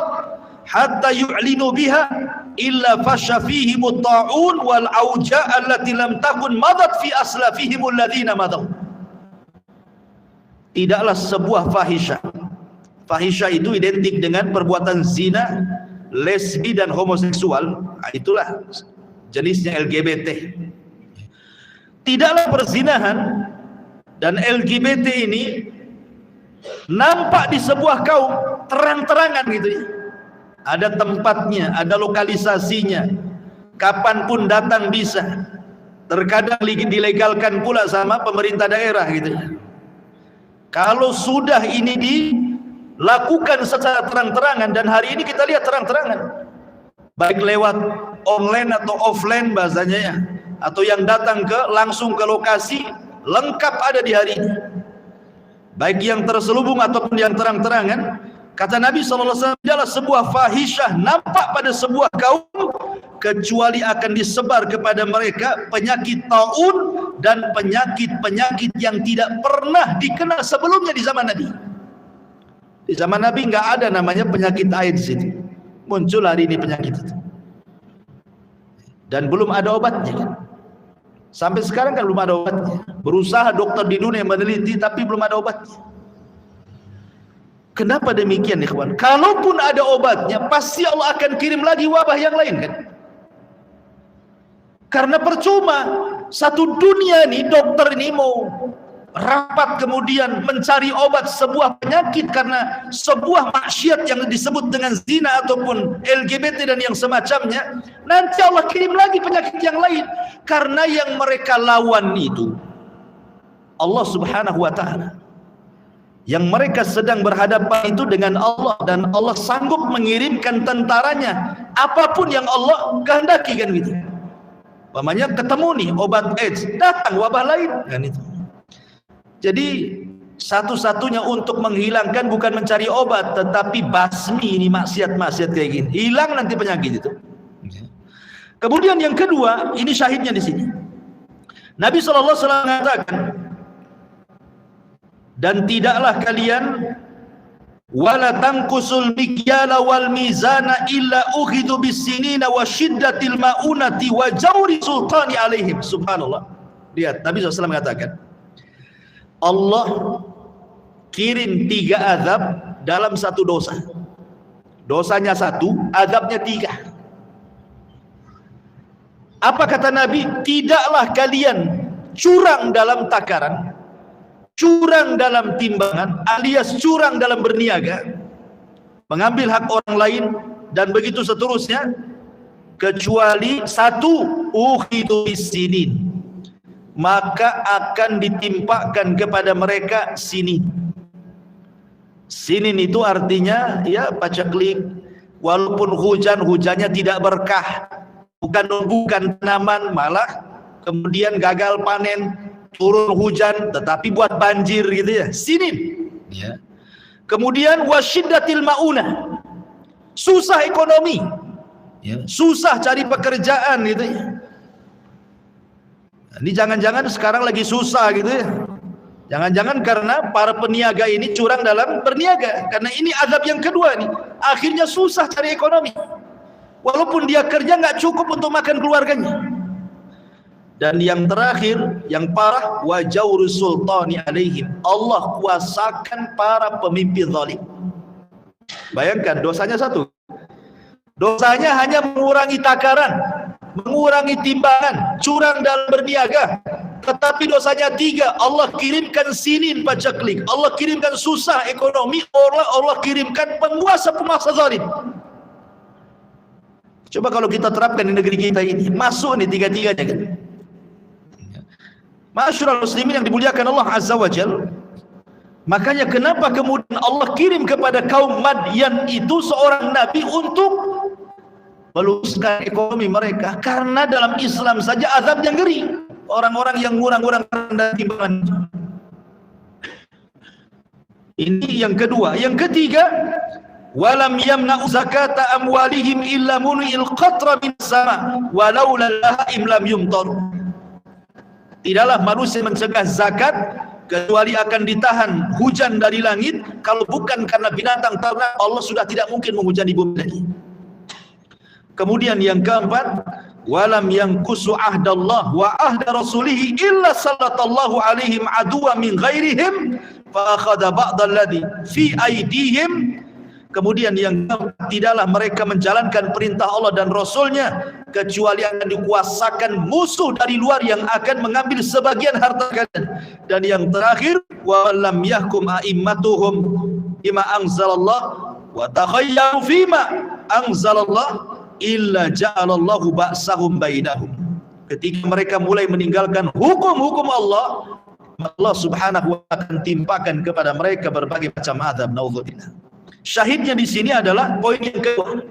hatta yu'linu biha illa fasha fihim at-ta'un wal auja' allati lam takun madat fi aslafihim alladhina madaw. Tidaklah sebuah fahisyah. Fahisyah itu identik dengan perbuatan zina, lesbi dan homoseksual. Itulah jenisnya LGBT. Tidaklah perzinahan dan LGBT ini nampak di sebuah kaum terang-terangan gitu ya. Ada tempatnya, ada lokalisasinya, kapanpun datang bisa. Terkadang dilegalkan pula sama pemerintah daerah gitu ya. Kalau sudah ini dilakukan secara terang-terangan, dan hari ini kita lihat terang-terangan, baik lewat online atau offline bahasanya ya, atau yang datang langsung ke lokasi, lengkap ada di hari ini, baik yang terselubung ataupun yang terang-terangan. Kata Nabi SAW, adalah sebuah fahisyah nampak pada sebuah kaum, kecuali akan disebar kepada mereka penyakit taun dan penyakit-penyakit yang tidak pernah dikenal sebelumnya di zaman Nabi. Di zaman Nabi nggak ada namanya penyakit AIDS itu. Muncul hari ini penyakit itu, dan belum ada obatnya kan? Sampai sekarang kan belum ada obatnya. Berusaha dokter di dunia meneliti, tapi belum ada obatnya. Kenapa demikian ikhwan? Kalaupun ada obatnya, pasti Allah akan kirim lagi wabah yang lain kan? Karena percuma satu dunia ini, dokter ini mau rapat kemudian mencari obat sebuah penyakit karena sebuah maksiat yang disebut dengan zina ataupun LGBT dan yang semacamnya, nanti Allah kirim lagi penyakit yang lain, karena yang mereka lawan itu Allah Subhanahu wa ta'ala. Yang mereka sedang berhadapan itu dengan Allah, dan Allah sanggup mengirimkan tentaranya apapun yang Allah kehendaki kan gitu. Umpamanya ketemu nih obat AIDS, datang wabah lain kan itu. Jadi satu-satunya untuk menghilangkan bukan mencari obat, tetapi basmi ini maksiat-maksiat kayak gini. Hilang nanti penyakit itu. Kemudian yang kedua, ini syahidnya di sini. Nabi SAW mengatakan, dan tidaklah kalian wala tanqusul mikyala wal mizana illa ukhidu bisinina wa syiddatil maunati wa jawri sultani alaihim. Subhanallah. Lihat, Nabi SAW mengatakan, Allah kirim 3 azab dalam satu dosa. Dosanya 1, azabnya 3. Apa kata Nabi? Tidaklah kalian curang dalam takaran, curang dalam timbangan, alias curang dalam berniaga, mengambil hak orang lain, dan begitu seterusnya, kecuali satu, ukhidu bisinin, maka akan ditimpakan kepada mereka sinin. Sinin itu artinya ya paceklik, walaupun hujannya tidak berkah, bukan tanaman, malah kemudian gagal panen, turun hujan tetapi buat banjir gitu ya, sinin ya. Kemudian wasyiddatil maunah, susah ekonomi ya, susah cari pekerjaan gitu ya. Ini jangan-jangan sekarang lagi susah gitu ya, jangan-jangan karena para peniaga ini curang dalam berniaga, karena ini azab yang kedua nih, akhirnya susah cari ekonomi, walaupun dia kerja nggak cukup untuk makan keluarganya. Dan yang terakhir, yang parah, wa jawrus sultani alaihim, Allah kuasakan para pemimpin zalim. Bayangkan dosanya satu, dosanya hanya mengurangi takaran, mengurangi timbangan, curang dalam berniaga, tetapi dosanya tiga, Allah kirimkan sinin paceklik, Allah kirimkan susah ekonomi, Allah kirimkan penguasa zalim. Coba kalau kita terapkan di negeri kita ini, masuk nih tiga-tiganya kan. Ma'asyiral muslimin yang dimuliakan Allah Azza wa Jalla. Makanya kenapa kemudian Allah kirim kepada kaum Madyan itu seorang nabi untuk meluruskan ekonomi mereka, karena dalam Islam saja azab yang ngeri, orang-orang yang ngurang-ngurang rendah timbangan. Ini yang kedua. Yang ketiga, walam yamna'u zakata amwalihim illa mun'il qatra min sama walaula lahaim lam yumtar. Tidaklah manusia mencegah zakat kecuali akan ditahan hujan dari langit, kalau bukan karena binatang ternak, Allah sudah tidak mungkin menghujani bumi lagi. Kemudian yang keempat, walam yanqusu ahdallah wa ahda rasulih illa sallallahu alaihim aduwa min ghairihim fa akhadha ba'dalladhi fi aydihim. Kemudian yang keempat, tidaklah mereka menjalankan perintah Allah dan Rasulnya kecuali akan dikuasakan musuh dari luar yang akan mengambil sebagian harta kalian. Dan yang terakhir, wa lam yahkum a'immatuhum bima anzalallah wa takhayyaru fima anzalallah illa ja'alallahu ba'sahum bainahum. Ketika mereka mulai meninggalkan hukum-hukum Allah, Allah subhanahu wa ta'ala akan timpakan kepada mereka berbagai macam azab. Naudzubillah. Syahidnya di sini adalah poin yang kedua,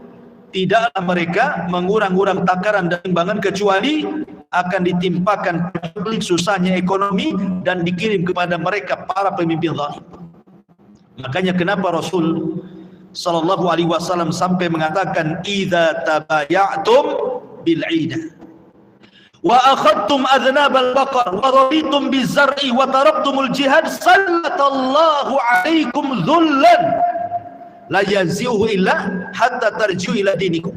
tidaklah mereka mengurang-urang takaran dan timbangan kecuali akan ditimpakan susahnya ekonomi dan dikirim kepada mereka para pemimpin zalim. Makanya kenapa Rasul sallallahu alaihi wasallam sampai mengatakan idza tabaya'tum bil 'ina wa akhadtum adnabal baqar wa raditum bizar'i wa taraktumul jihad sallallahu alaikum dhullan la yazi'uhu illa hatta tarji'u ila dinikum.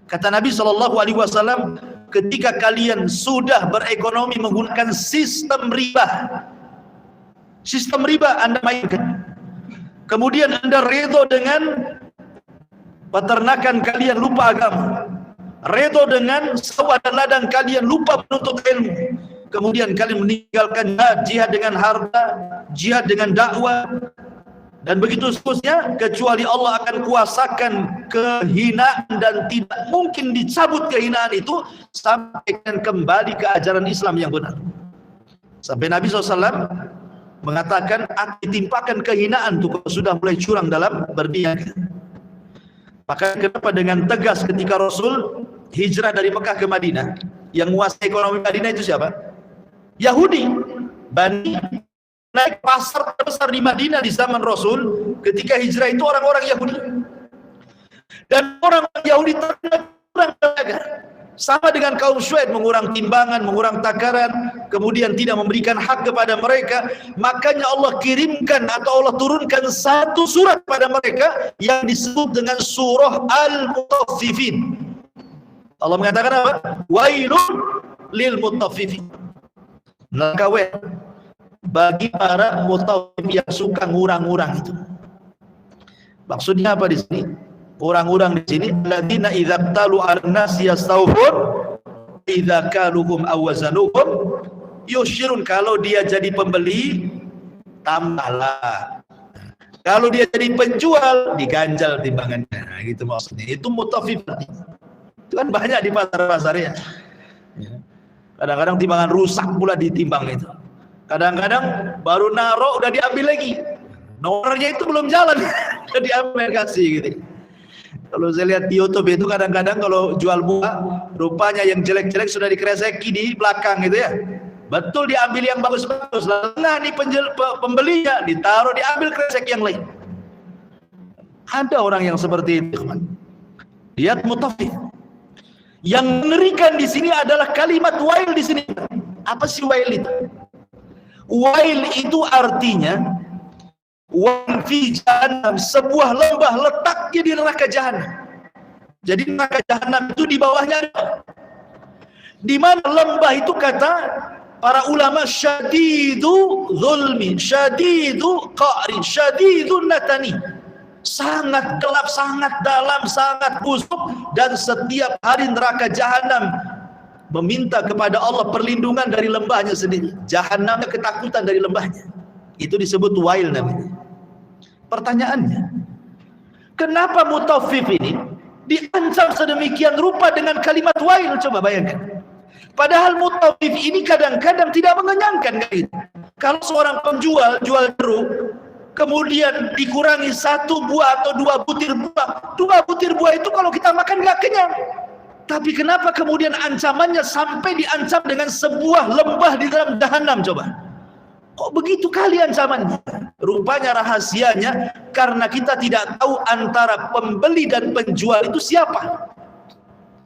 Kata Nabi SAW, ketika kalian sudah berekonomi menggunakan sistem riba Anda mainkan, kemudian Anda redho dengan peternakan kalian, lupa agama, redho dengan sawah dan ladang kalian, lupa menuntut ilmu, kemudian kalian meninggalkan jihad dengan harta, jihad dengan dakwah, dan begitu seterusnya, kecuali Allah akan kuasakan kehinaan dan tidak mungkin dicabut kehinaan itu sampai kembali ke ajaran Islam yang benar. Sampai Nabi SAW mengatakan akan ditimpakan kehinaan itu sudah mulai curang dalam berniaga. Maka kenapa dengan tegas ketika Rasul hijrah dari Mekah ke Madinah, yang menguasai ekonomi Madinah itu siapa? Yahudi. Bani naik pasar terbesar di Madinah di zaman Rasul ketika hijrah itu orang-orang Yahudi, dan orang Yahudi terkena kurang berniaga, sama dengan kaum Syuaib, mengurang timbangan, mengurang takaran, kemudian tidak memberikan hak kepada mereka. Makanya Allah kirimkan atau Allah turunkan satu surat pada mereka yang disebut dengan surah Al-Mutaffifin. Allah mengatakan apa? Wailun lil mutaffifin, neraka bagi para mutaffif yang suka ngurang-ngurang itu. Maksudnya apa di sini? Orang-orang di sini alladzina idza talu an-nas yastawfun idza kaluhum awazanuhum yushirun, kalau dia jadi pembeli tambahlah, Kalau dia jadi penjual, diganjal timbangannya. Nah, gitu maksudnya. Itu mutaffif. Itu kan banyak di pasar-pasar ya. Kadang-kadang timbangan rusak pula ditimbang itu. Kadang-kadang baru naruh udah diambil lagi. Nomornya itu belum jalan. Udah diambil kasih gitu. Kalau saya lihat di YouTube itu kadang-kadang kalau jual buah, rupanya yang jelek-jelek sudah dikreseki di belakang gitu ya. Betul diambil yang bagus-bagus. Nah ini pembelinya ditaruh diambil kresek yang lain. Ada orang yang seperti itu, teman. Lihat mutaffif. Yang mengerikan di sini adalah kalimat wail di sini. Apa sih wail itu? Wail itu artinya wan fi jahannam, sebuah lembah letaknya di neraka jahanam. Jadi neraka jahanam itu di bawahnya. Di mana lembah itu kata para ulama syadidu zulmi, syadidu qa'ri, syadidu natani. Sangat gelap, sangat dalam, sangat busuk, dan setiap hari neraka jahanam meminta kepada Allah perlindungan dari lembahnya sendiri. Jahanamnya ketakutan dari lembahnya. Itu disebut wail namanya. Pertanyaannya, kenapa mutaffif ini diancam sedemikian rupa dengan kalimat wail? Coba bayangkan. Padahal mutaffif ini kadang-kadang tidak mengenyangkan gitu. Kalau seorang penjual jual jeruk, kemudian dikurangi 1 buah atau 2 butir buah, 2 butir buah itu kalau kita makan nggak kenyang. Tapi kenapa kemudian ancamannya sampai diancam dengan sebuah lembah di dalam jahanam? Coba, kok begitu kali ancamannya? Rupanya rahasianya karena kita tidak tahu antara pembeli dan penjual itu siapa.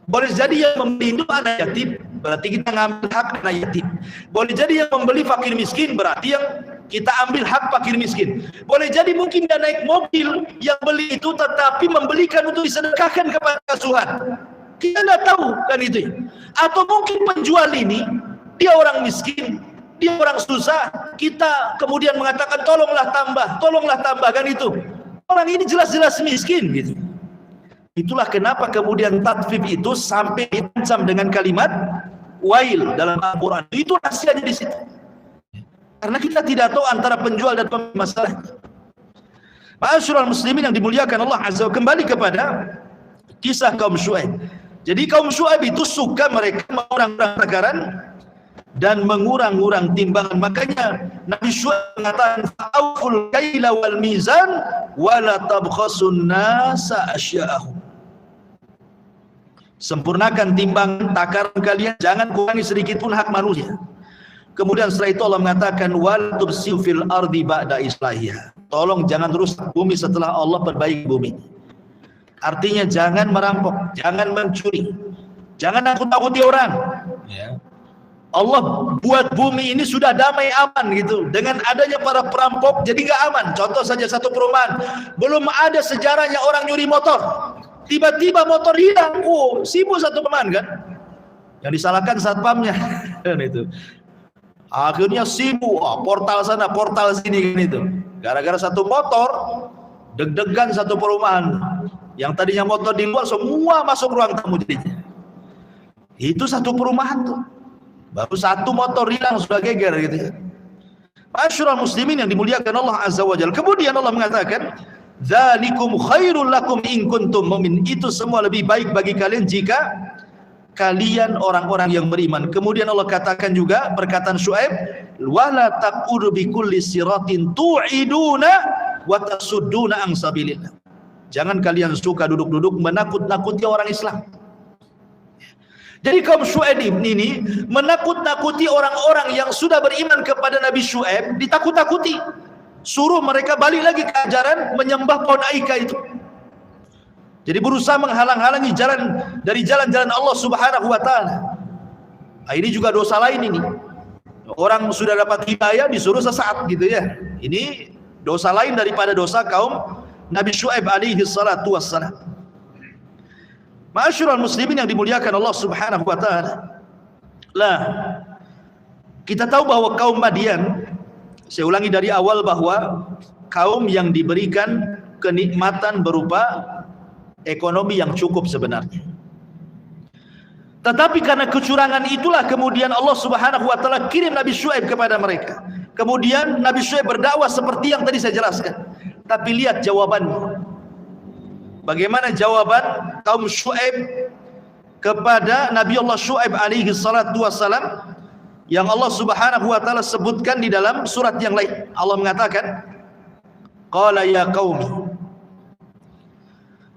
Boleh jadi yang membeli itu anak yatim, berarti kita ngambil hak anak yatim. Boleh jadi yang membeli fakir miskin, berarti yang kita ambil hak fakir miskin. Boleh jadi mungkin dia naik mobil, yang beli itu tetapi membelikan untuk disedekahkan kepada asuhan. Kita tidak tahu kan itu. Atau mungkin penjual ini dia orang miskin, dia orang susah, kita kemudian mengatakan tolonglah tambah kan itu. Orang ini jelas-jelas miskin gitu. Itulah kenapa kemudian tatfif itu sampai diancam dengan kalimat wail dalam Al-Quran. Itu rahasianya di situ. Karena kita tidak tahu antara penjual dan pembeli masalah. Ma'asyiral muslimin yang dimuliakan Allah Azza wa Jalla, kembali kepada kisah kaum Syuaib. Jadi kaum Syuaib itu suka mereka mengurang-urang takaran dan mengurang-urang timbangan. Makanya Nabi Syuaib mengatakan fa'auful kaila wal mizan wa la tabkhasun nasa asya'ahum. Sempurnakan timbangan takaran kalian, jangan kurangi sedikit pun hak manusia. Kemudian setelah itu Allah mengatakan wal tubsiu fil ardi ba'da islahiha. Tolong jangan rusak bumi setelah Allah perbaiki bumi. Artinya jangan merampok, jangan mencuri, jangan nakut-nakuti orang. Ya. Allah buat bumi ini sudah damai aman gitu. Dengan adanya para perampok jadi nggak aman. Contoh saja satu perumahan, belum ada sejarahnya orang nyuri motor. Tiba-tiba motor hilang, sibuk satu perumahan kan? Yang disalahkan satpamnya, kan itu. Akhirnya sibuk, portal sana, portal sini kan itu. Gara-gara satu motor, deg-degan satu perumahan. Yang tadinya motor di luar, semua masuk ruang tamu jadinya. Itu satu perumahan tuh. Baru satu motor hilang sudah geger gitu ya. Ma'asyiral muslimin yang dimuliakan Allah Azza wa Jalla. Kemudian Allah mengatakan, dzalikum khairul lakum in kuntum mu'min. Itu semua lebih baik bagi kalian jika kalian orang-orang yang beriman. Kemudian Allah katakan juga perkataan Syuaib, wala taqudu bikulli siratin tu'iduna wa tasudduna an sabilillah. Jangan kalian suka duduk-duduk menakut-nakuti orang Islam. Jadi kaum Syuaib ini menakut-nakuti orang-orang yang sudah beriman kepada Nabi Syuaib, ditakut-takuti. Suruh mereka balik lagi ke ajaran menyembah pohon aika itu. Jadi berusaha menghalang-halangi jalan dari jalan-jalan Allah Subhanahu wa taala. Nah, ini juga dosa lain ini. Orang sudah dapat hidayah disuruh sesat gitu ya. Ini dosa lain daripada dosa kaum Nabi Syuaib alaihi salatu wassalam. Ma'asyiral muslimin yang dimuliakan Allah Subhanahu wa taala. Lah, kita tahu bahwa kaum Madian, saya ulangi dari awal bahwa kaum yang diberikan kenikmatan berupa ekonomi yang cukup sebenarnya. Tetapi karena kecurangan itulah kemudian Allah Subhanahu wa taala kirim Nabi Syuaib kepada mereka. Kemudian Nabi Syuaib berdakwah seperti yang tadi saya jelaskan. Tapi lihat jawabannya. Bagaimana jawaban kaum Syuaib kepada Nabi Allah Syuaib alaihi salatu wassalam yang Allah Subhanahu wa taala sebutkan di dalam surat yang lain. Allah mengatakan, qala ya qaumi,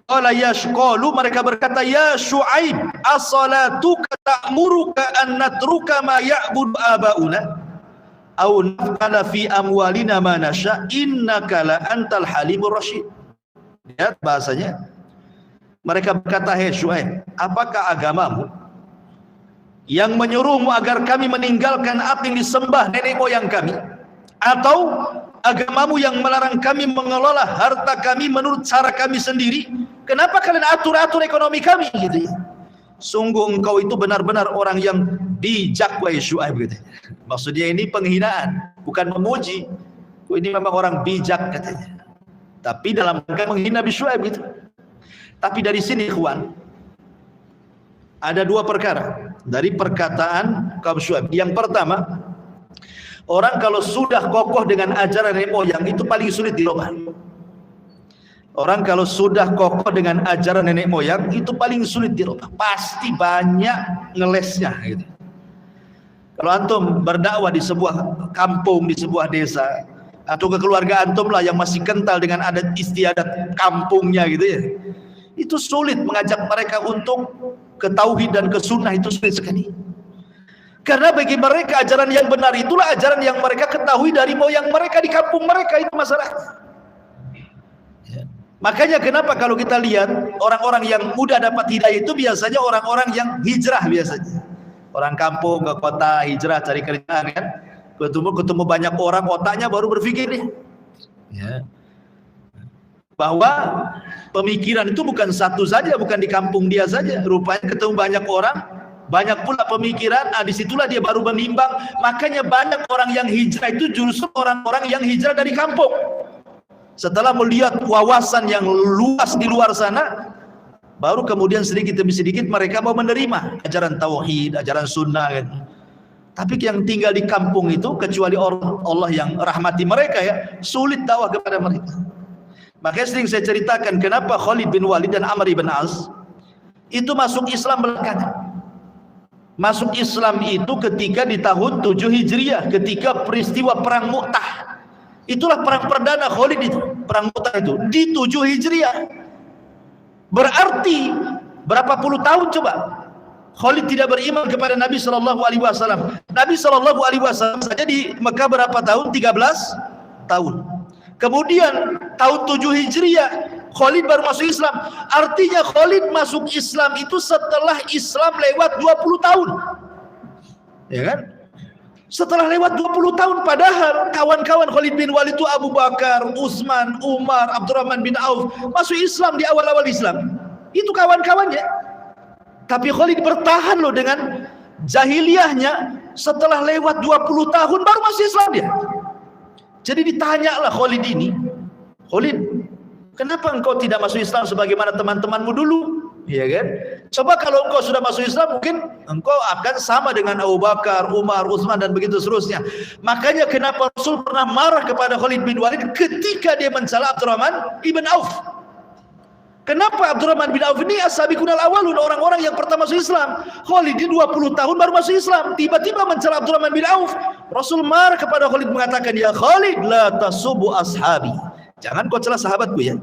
qala ya qalu, mereka berkata, ya Syuaib, as-salatuka ta'muruka an natruka ma ya'budu abauna aw naf'ala fi amwalina ma nasha innaka la antal halimur rasyid. Lihat bahasanya. Mereka berkata, hei Syuaib, apakah agamamu yang menyuruhmu agar kami meninggalkan apa yang disembah nenek moyang kami, atau agamamu yang melarang kami mengelola harta kami menurut cara kami sendiri? Kenapa kalian atur-atur ekonomi kami gitu ya? Sungguh engkau itu benar-benar orang yang bijak, wahai Syuaib gitu. Maksudnya ini penghinaan, bukan memuji. Ini memang orang bijak katanya. Tapi dalam rangka menghina Nabi Syuaib gitu. Tapi dari sini ikhwan, ada dua perkara dari perkataan kaum Syuaib. Yang pertama, orang kalau sudah kokoh dengan ajaran nenek moyang itu paling sulit dirubah. Orang kalau sudah kokoh dengan ajaran nenek moyang itu paling sulit dirubah. Pasti banyak ngelesnya gitu. Kalau antum berdakwah di sebuah kampung, di sebuah desa, atau ke keluarga antum lah yang masih kental dengan adat istiadat kampungnya gitu ya, itu sulit mengajak mereka untuk ke tauhid dan ke sunnah, itu sulit sekali. Karena bagi mereka ajaran yang benar itulah ajaran yang mereka ketahui dari moyang mereka di kampung mereka, itu masalah. Ya. Makanya kenapa kalau kita lihat orang-orang yang mudah dapat hidayah itu biasanya orang-orang yang hijrah biasanya. Orang kampung ke kota hijrah cari kerjaan kan. Ketemu banyak orang, otaknya baru berpikir nih. Ya. Bahwa pemikiran itu bukan satu saja, bukan di kampung dia saja. Rupanya ketemu banyak orang, banyak pula pemikiran. Disitulah dia baru menimbang. Makanya banyak orang yang hijrah itu justru orang-orang yang hijrah dari kampung. Setelah melihat wawasan yang luas di luar sana, baru kemudian sedikit demi sedikit mereka mau menerima ajaran tauhid, ajaran sunnah kan. Tapi yang tinggal di kampung itu, kecuali Allah yang rahmati mereka ya, sulit dakwah kepada mereka. Makanya sering saya ceritakan kenapa Khalid bin Walid dan Amr bin As itu masuk Islam belakangan. Masuk Islam itu ketika di tahun 7 Hijriah, ketika peristiwa perang Mu'tah. Itulah perang perdana Khalid itu, perang Mu'tah itu di 7 Hijriah. Berarti berapa puluh tahun coba Khalid tidak beriman kepada Nabi sallallahu alaihi wasallam. Nabi sallallahu alaihi wasallam saja di Mekah berapa tahun? 13 tahun. Kemudian tahun 7 Hijriah Khalid baru masuk Islam. Artinya Khalid masuk Islam itu setelah Islam lewat 20 tahun. Ya kan? Setelah lewat 20 tahun, padahal kawan-kawan Khalid bin Walid itu Abu Bakar, Utsman, Umar, Abdurrahman bin Auf masuk Islam di awal-awal Islam. Itu kawan-kawannya. Tapi Khalid bertahan loh dengan jahiliyahnya, setelah lewat 20 tahun baru masuk Islam dia. Jadi ditanyalah Khalid ini, Khalid, kenapa engkau tidak masuk Islam sebagaimana teman-temanmu dulu? Ya kan? Coba kalau engkau sudah masuk Islam, mungkin engkau akan sama dengan Abu Bakar, Umar, Utsman dan begitu seterusnya. Makanya kenapa Rasul pernah marah kepada Khalid bin Walid ketika dia mencela Abdurrahman ibn Auf. Kenapa Abdurrahman bin Auf ini as-sabiqunal awwalun, orang-orang yang pertama masuk Islam? Khalid ini 20 tahun baru masuk Islam, tiba-tiba mencela Abdurrahman bin Auf. Rasul marah kepada Khalid mengatakan, ya Khalid, la tasubu ashabi. Jangan kau cela sahabatku ya.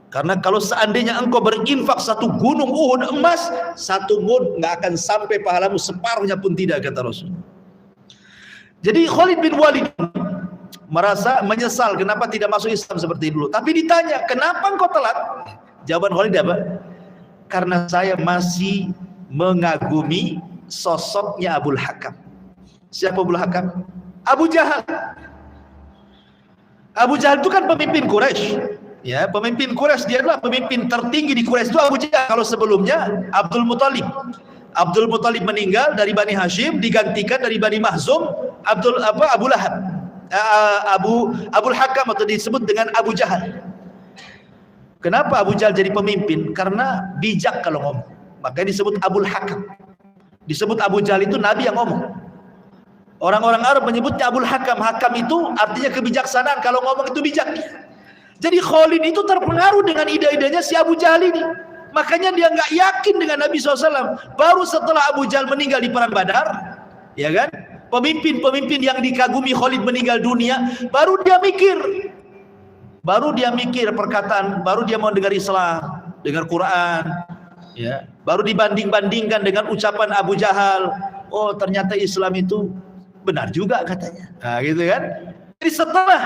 Karena kalau seandainya engkau berinfak 1 gunung Uhud emas, 1 mud nggak akan sampai pahalamu, separuhnya pun tidak, kata Rasul. Jadi Khalid bin Walid merasa menyesal kenapa tidak masuk Islam seperti dulu. Tapi ditanya, kenapa engkau telat? Jawaban Khalid apa? Karena saya masih mengagumi sosoknya Abul Hakam. Siapa Abul Hakam? Abu Jahal. Abu Jahal itu kan pemimpin Quraisy. Ya, pemimpin Quraisy, dia adalah pemimpin tertinggi di Quraisy itu Abu Jahal. Kalau sebelumnya Abdul Muthalib. Abdul Muthalib meninggal dari Bani Hashim, digantikan dari Bani Mahzum Abu Lahab. Abul Hakam atau disebut dengan Abu Jahal. Kenapa Abu Jahal jadi pemimpin? Karena bijak kalau ngomong. Makanya disebut Abul Hakam. Disebut Abu Jahal itu nabi yang ngomong. Orang-orang Arab menyebutnya Abul Hakam. Hakam itu artinya kebijaksanaan, kalau ngomong itu bijak. Jadi Khalid itu terpengaruh dengan ide-idenya si Abu Jahal ini. Makanya dia nggak yakin dengan Nabi SAW. Baru setelah Abu Jahal meninggal di perang Badar, ya kan? Pemimpin-pemimpin yang dikagumi Khalid meninggal dunia, baru dia mikir perkataan, baru dia mau dengar Islam, dengar Quran, ya. Baru dibanding-bandingkan dengan ucapan Abu Jahal. Oh, ternyata Islam itu benar juga katanya. Nah, gitu kan? Jadi setelah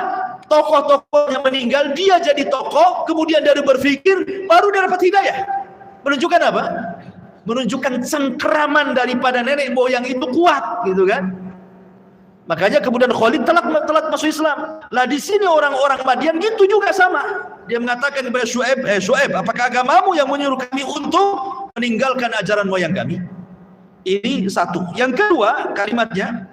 tokoh-tokohnya meninggal, dia jadi tokoh, kemudian dia berpikir, baru dia dapat hidayah. Menunjukkan apa? Menunjukkan cengkeraman daripada nenek moyang itu kuat, gitu kan? Makanya kemudian Khalid telat masuk Islam. Lah di sini orang-orang Madian gitu juga sama. Dia mengatakan kepada Syuaib, apakah agamamu yang menyuruh kami untuk meninggalkan ajaran moyang kami? Ini satu. Yang kedua, kalimatnya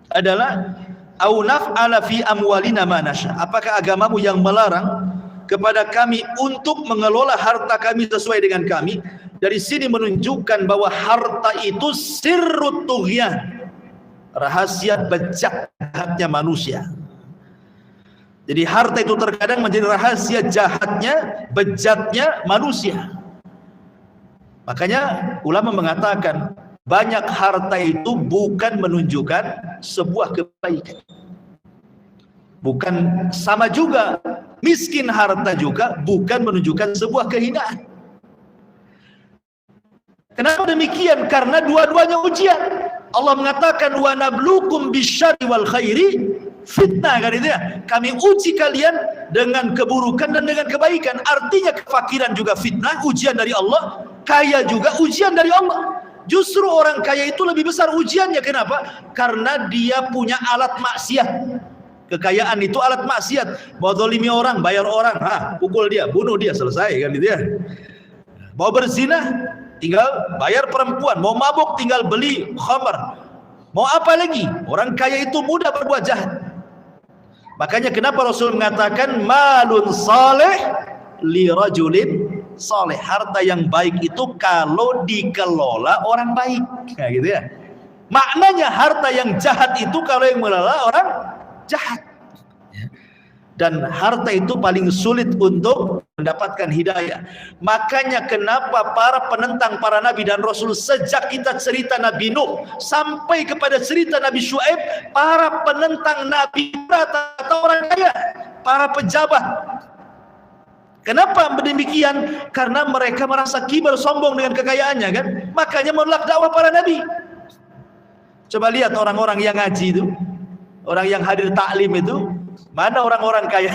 adalah au naf'ala fi amwalina ma nasha. Apakah agamamu yang melarang kepada kami untuk mengelola harta kami sesuai dengan kami? Dari sini menunjukkan bahwa harta itu sirrut tughyan, rahasia bejatnya manusia. Jadi harta itu terkadang menjadi rahasia jahatnya, bejatnya manusia. Makanya ulama mengatakan banyak harta itu bukan menunjukkan sebuah kebaikan. Bukan sama juga miskin harta juga bukan menunjukkan sebuah kehinaan. Kenapa demikian? Karena dua-duanya ujian. Allah mengatakan wa nabluukum bisyarri wal khairi fitnah, kan itu ya. Kami uji kalian dengan keburukan dan dengan kebaikan. Artinya kefakiran juga fitnah, ujian dari Allah. Kaya juga ujian dari Allah. Justru orang kaya itu lebih besar ujiannya. Kenapa? Karena dia punya alat maksiat. Kekayaan itu alat maksiat. Mau zalimi orang, bayar orang, pukul dia, bunuh dia, selesai, kan gitu ya. Mau berzina, tinggal bayar perempuan. Mau mabuk, tinggal beli khamar. Mau apa lagi? Orang kaya itu mudah berbuat jahat. Makanya kenapa Rasul mengatakan malun saleh li rajulin saleh. Harta yang baik itu kalau dikelola orang baik. Nah, gitu ya. Maknanya harta yang jahat itu kalau yang mengelola orang jahat. Dan harta itu paling sulit untuk mendapatkan hidayah. Makanya kenapa para penentang para nabi dan rasul, sejak kita cerita Nabi Nuh sampai kepada cerita Nabi Syuaib, para penentang nabi rata-rata orang kaya, para pejabat. Kenapa demikian? Karena mereka merasa kibar, sombong dengan kekayaannya, kan? Makanya menolak dakwah para nabi. Coba lihat orang-orang yang ngaji itu, orang yang hadir taklim itu, mana orang-orang kaya?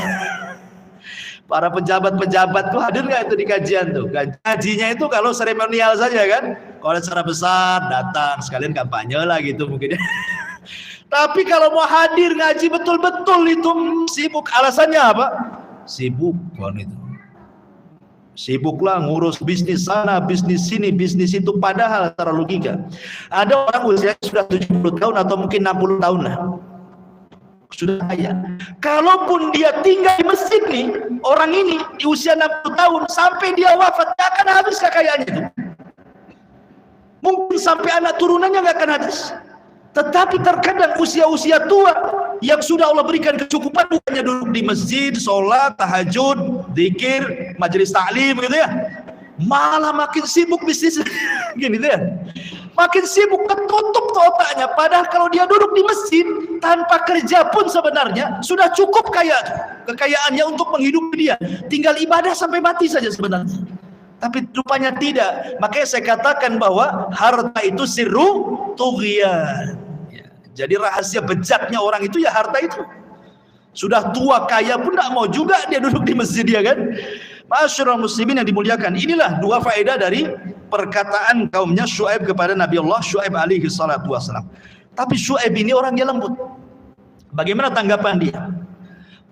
Para pejabat-pejabat tuh hadir nggak itu di kajian tuh? Kajinya itu kalau seremonial saja, kan? Kalau secara besar datang sekalian kampanye lah gitu mungkin. Tapi kalau mau hadir ngaji betul-betul itu sibuk. Alasannya apa? Sibuk kan itu. Sibuklah ngurus bisnis sana, bisnis sini, bisnis itu. Padahal secara logika ada orang usia sudah 70 tahun atau mungkin 60 tahun lah, sudah kaya. Kalaupun dia tinggal di masjid nih, orang ini di usia 60 tahun sampai dia wafat, dia akan habis kekayaannya itu. Mungkin sampai anak turunannya nggak akan habis. Tetapi terkadang usia-usia tua yang sudah Allah berikan kecukupan, bukannya duduk di masjid, sholat, tahajud, zikir, majelis taklim gitu ya, malah makin sibuk bisnis gini gitu ya. Makin sibuk, ketutup otaknya. Padahal kalau dia duduk di masjid tanpa kerja pun sebenarnya sudah cukup kaya kekayaannya untuk menghidupi dia. Tinggal ibadah sampai mati saja sebenarnya. Tapi rupanya tidak. Makanya saya katakan bahwa harta itu sirru tughyan. Jadi rahasia bejatnya orang itu ya harta itu. Sudah tua kaya pun tidak mau juga dia duduk di masjid, ya kan? Ma'asyiral muslimin yang dimuliakan, inilah dua faedah dari perkataan kaumnya Syuaib kepada Nabi Allah Syuaib alaihi salatu wassalam. Tapi Syuaib ini orangnya lembut. Bagaimana tanggapan dia?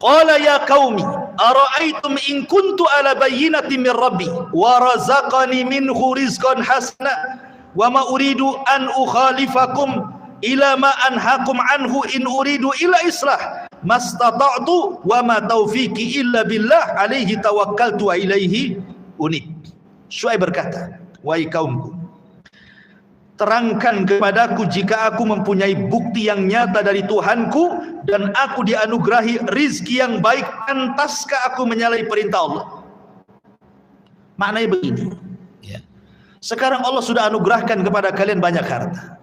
Qala ya qaumi ara'aitum in kuntu ala bayyinatin min rabbi wa razaqani minhu rizqan hasana wa ma uridu an ukhalifakum ila ma anhaakum anhu in uridu ila islah mastata'tu wa ma taufiqi illa billah alaihi tawakkaltu wa ilaihi unib. Syuaib berkata, wahai kaumku, terangkan kepadaku jika aku mempunyai bukti yang nyata dari Tuhanku dan aku dianugerahi rizki yang baik, pantaskah aku menyalahi perintah Allah? Maknanya begini, ya. Sekarang Allah sudah anugerahkan kepada kalian banyak harta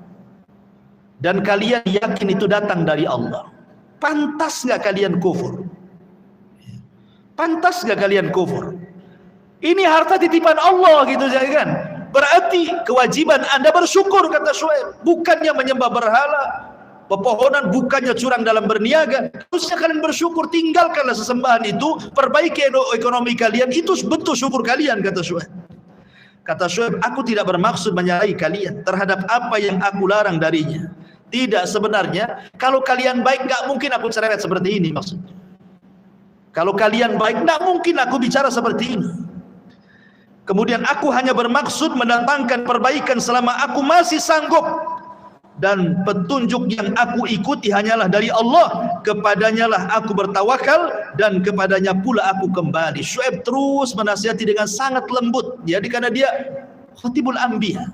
dan kalian yakin itu datang dari Allah. Pantas nggak kalian kufur? Pantas nggak kalian kufur? Ini harta titipan Allah gitu, kan? Berarti kewajiban Anda bersyukur, kata Syuaib. Bukannya menyembah berhala, pepohonan, bukannya curang dalam berniaga. Harusnya kalian bersyukur, tinggalkanlah sesembahan itu, perbaiki ekonomi kalian, itu bentuk syukur kalian, kata Syuaib. Kata Syuaib, aku tidak bermaksud menyalahi kalian terhadap apa yang aku larang darinya. Tidak, sebenarnya kalau kalian baik gak mungkin aku cerewet seperti ini maksudnya. Kalau kalian baik gak mungkin aku bicara seperti ini. Kemudian aku hanya bermaksud mendatangkan perbaikan selama aku masih sanggup, dan petunjuk yang aku ikuti hanyalah dari Allah, kepadanya lah aku bertawakal dan kepadanya pula aku kembali. Syuaib terus menasihati dengan sangat lembut, jadi karena dia khatibul anbiya,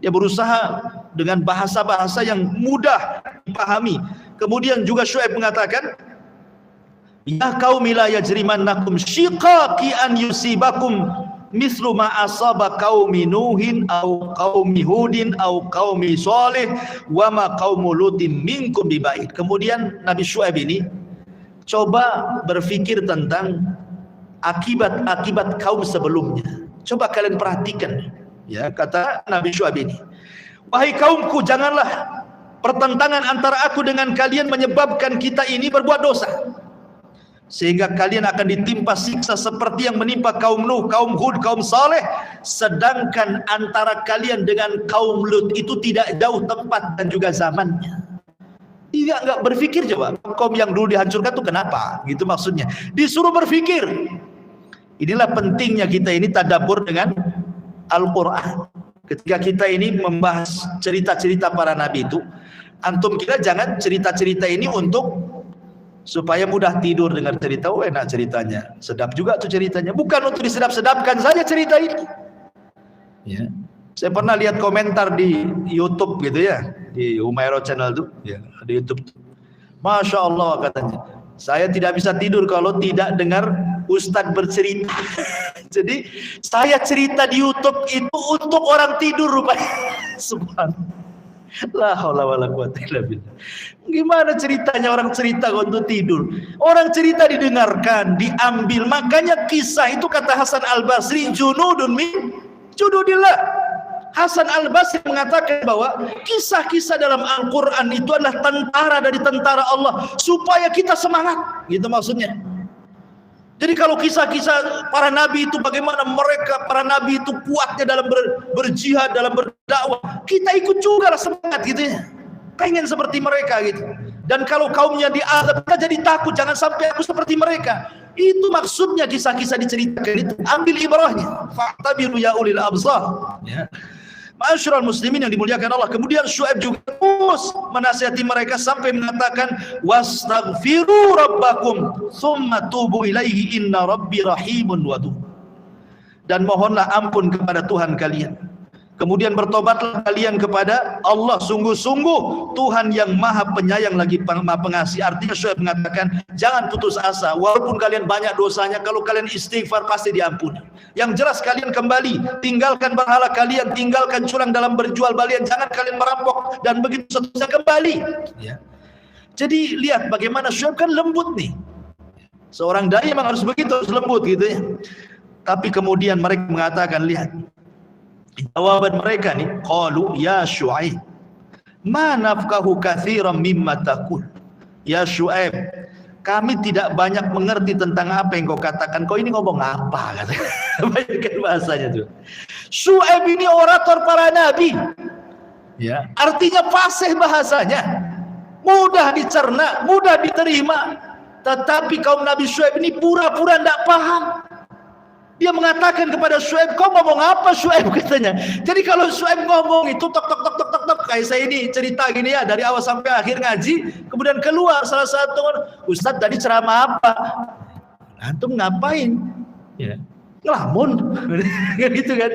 dia berusaha dengan bahasa-bahasa yang mudah dipahami. Kemudian juga Syuaib mengatakan, ya qaumi la yajrimannakum shiqaqi an yusibakum mislu ma asaba qaumi nuhin au qaumi hudin au qaumi salih wa ma qaumu lutin minkum bibaid. Kemudian Nabi Syuaib ini coba berpikir tentang akibat-akibat kaum sebelumnya. Coba kalian perhatikan, ya, kata Nabi Syuaib ini, wahai kaumku, janganlah pertentangan antara aku dengan kalian menyebabkan kita ini berbuat dosa, sehingga kalian akan ditimpa siksa seperti yang menimpa kaum Nuh, kaum Hud, kaum Saleh. Sedangkan antara kalian dengan kaum Lut itu tidak jauh tempat dan juga zamannya. Dia nggak berpikir, coba kaum yang dulu dihancurkan itu kenapa, gitu maksudnya. Disuruh berpikir. Inilah pentingnya kita ini tadabbur dengan Al-Quran. Ketika kita ini membahas cerita-cerita para nabi itu, antum kira jangan cerita-cerita ini untuk supaya mudah tidur dengar cerita, oh enak ceritanya, sedap juga tuh ceritanya. Bukan untuk disedap-sedapkan saja cerita ini. Ya. Saya pernah lihat komentar di YouTube gitu ya, di Umairah Channel tuh, ya, di YouTube. Masya Allah katanya, saya tidak bisa tidur kalau tidak dengar Ustadz bercerita. Jadi saya cerita di YouTube itu untuk orang tidur rupanya. Subhanallah. La haula wala quwata illa billah. Gimana ceritanya orang cerita untuk tidur? Orang cerita didengarkan, diambil. Makanya kisah itu kata Hasan Al-Basri, junudun min junudillah. Hasan Al-Basri mengatakan bahwa kisah-kisah dalam Al-Quran itu adalah tentara dari tentara Allah, supaya kita semangat, gitu maksudnya. Jadi kalau kisah-kisah para nabi itu bagaimana mereka, para nabi itu kuatnya dalam berjihad, dalam berdakwah, kita ikut juga lah semangat gitu ya. Pengen seperti mereka gitu. Dan kalau kaumnya diazab, kita jadi takut, jangan sampai aku seperti mereka. Itu maksudnya kisah-kisah diceritakan itu. Ambil ibrahnya. Fa'tabiru ya ulil absar. Ya. Ma'asyiral muslimin yang dimuliakan Allah. Kemudian Syuaib juga terus menasihati mereka sampai mengatakan, wastaghfiru rabbakum tsumma tubu ilaihi inna rabbi rahimun wadud. Dan mohonlah ampun kepada Tuhan kalian, kemudian bertobatlah kalian kepada Allah, sungguh-sungguh Tuhan yang maha penyayang lagi maha pengasih. Artinya Syuaib mengatakan, jangan putus asa, walaupun kalian banyak dosanya, kalau kalian istighfar pasti diampuni. Yang jelas kalian kembali, tinggalkan berhala kalian, tinggalkan curang dalam berjual belian, jangan kalian merampok, dan begitu seterusnya kembali. Ya. Jadi lihat bagaimana Syuaib kan lembut nih. Seorang dai memang harus begitu, harus lembut gitu ya. Tapi kemudian mereka mengatakan, lihat jawaban mereka nih, qalu ya Syuaib ma nafqahu katsiran mimma taqul. Ya Syuaib, kami tidak banyak mengerti tentang apa yang kau katakan. Kau ini ngomong apa? Katanya. Bayangkan bahasanya tuh. Syuaib ini orator para nabi. Ya. Artinya fasih bahasanya, mudah dicerna, mudah diterima. Tetapi kaum Nabi Syuaib ini pura-pura tidak paham. Dia mengatakan kepada Syuaib, kau ngomong apa Syuaib, katanya. Jadi kalau Syuaib ngomong itu tok tok tok tok tok tok, kayak saya ini cerita gini ya, dari awal sampai akhir ngaji, kemudian keluar salah satu, Ustadz tadi ceramah apa? Antum ngapain? Ya. ngelamun. Gitu kan.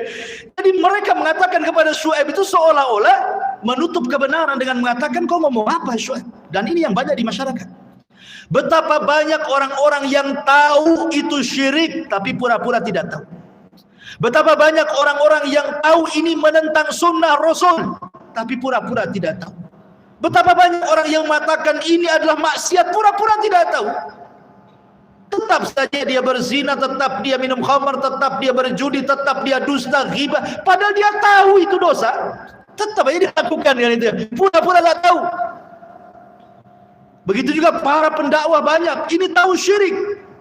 Jadi mereka mengatakan kepada Syuaib itu seolah-olah menutup kebenaran dengan mengatakan kau ngomong apa Syuaib. Dan ini yang banyak di masyarakat. Betapa banyak orang-orang yang tahu itu syirik tapi pura-pura tidak tahu. Betapa banyak orang-orang yang tahu ini menentang sunnah Rasul tapi pura-pura tidak tahu. Betapa banyak orang yang mengatakan ini adalah maksiat pura-pura tidak tahu. Tetap saja dia berzina, tetap dia minum khamar, tetap dia berjudi, tetap dia dusta, ghibah, padahal dia tahu itu dosa. Tetap aja dilakukan dengan itu. Pura-pura tak tahu. Begitu juga para pendakwah banyak, ini tahu syirik,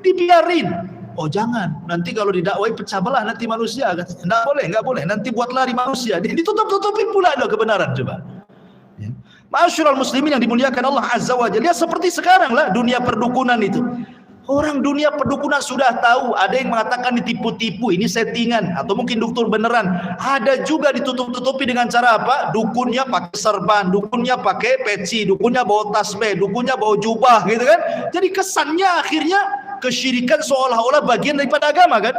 dibiarin. Oh jangan, nanti kalau didakwai pecah belah nanti manusia. Enggak boleh, enggak boleh. Nanti buat lari manusia. Ditutup-tutupin pula ada kebenaran coba. Ya. Ma'asyiral muslimin yang dimuliakan Allah Azza wa Jalla. Seperti sekarang lah dunia perdukunan itu. Orang dunia perdukunan sudah tahu. Ada yang mengatakan ditipu-tipu, ini settingan atau mungkin duktur beneran. Ada juga ditutup-tutupi dengan cara apa? Dukunnya pakai serban, dukunnya pakai peci, dukunnya bawa tasbih, dukunnya bawa jubah gitu kan. Jadi kesannya akhirnya kesyirikan seolah-olah bagian daripada agama kan.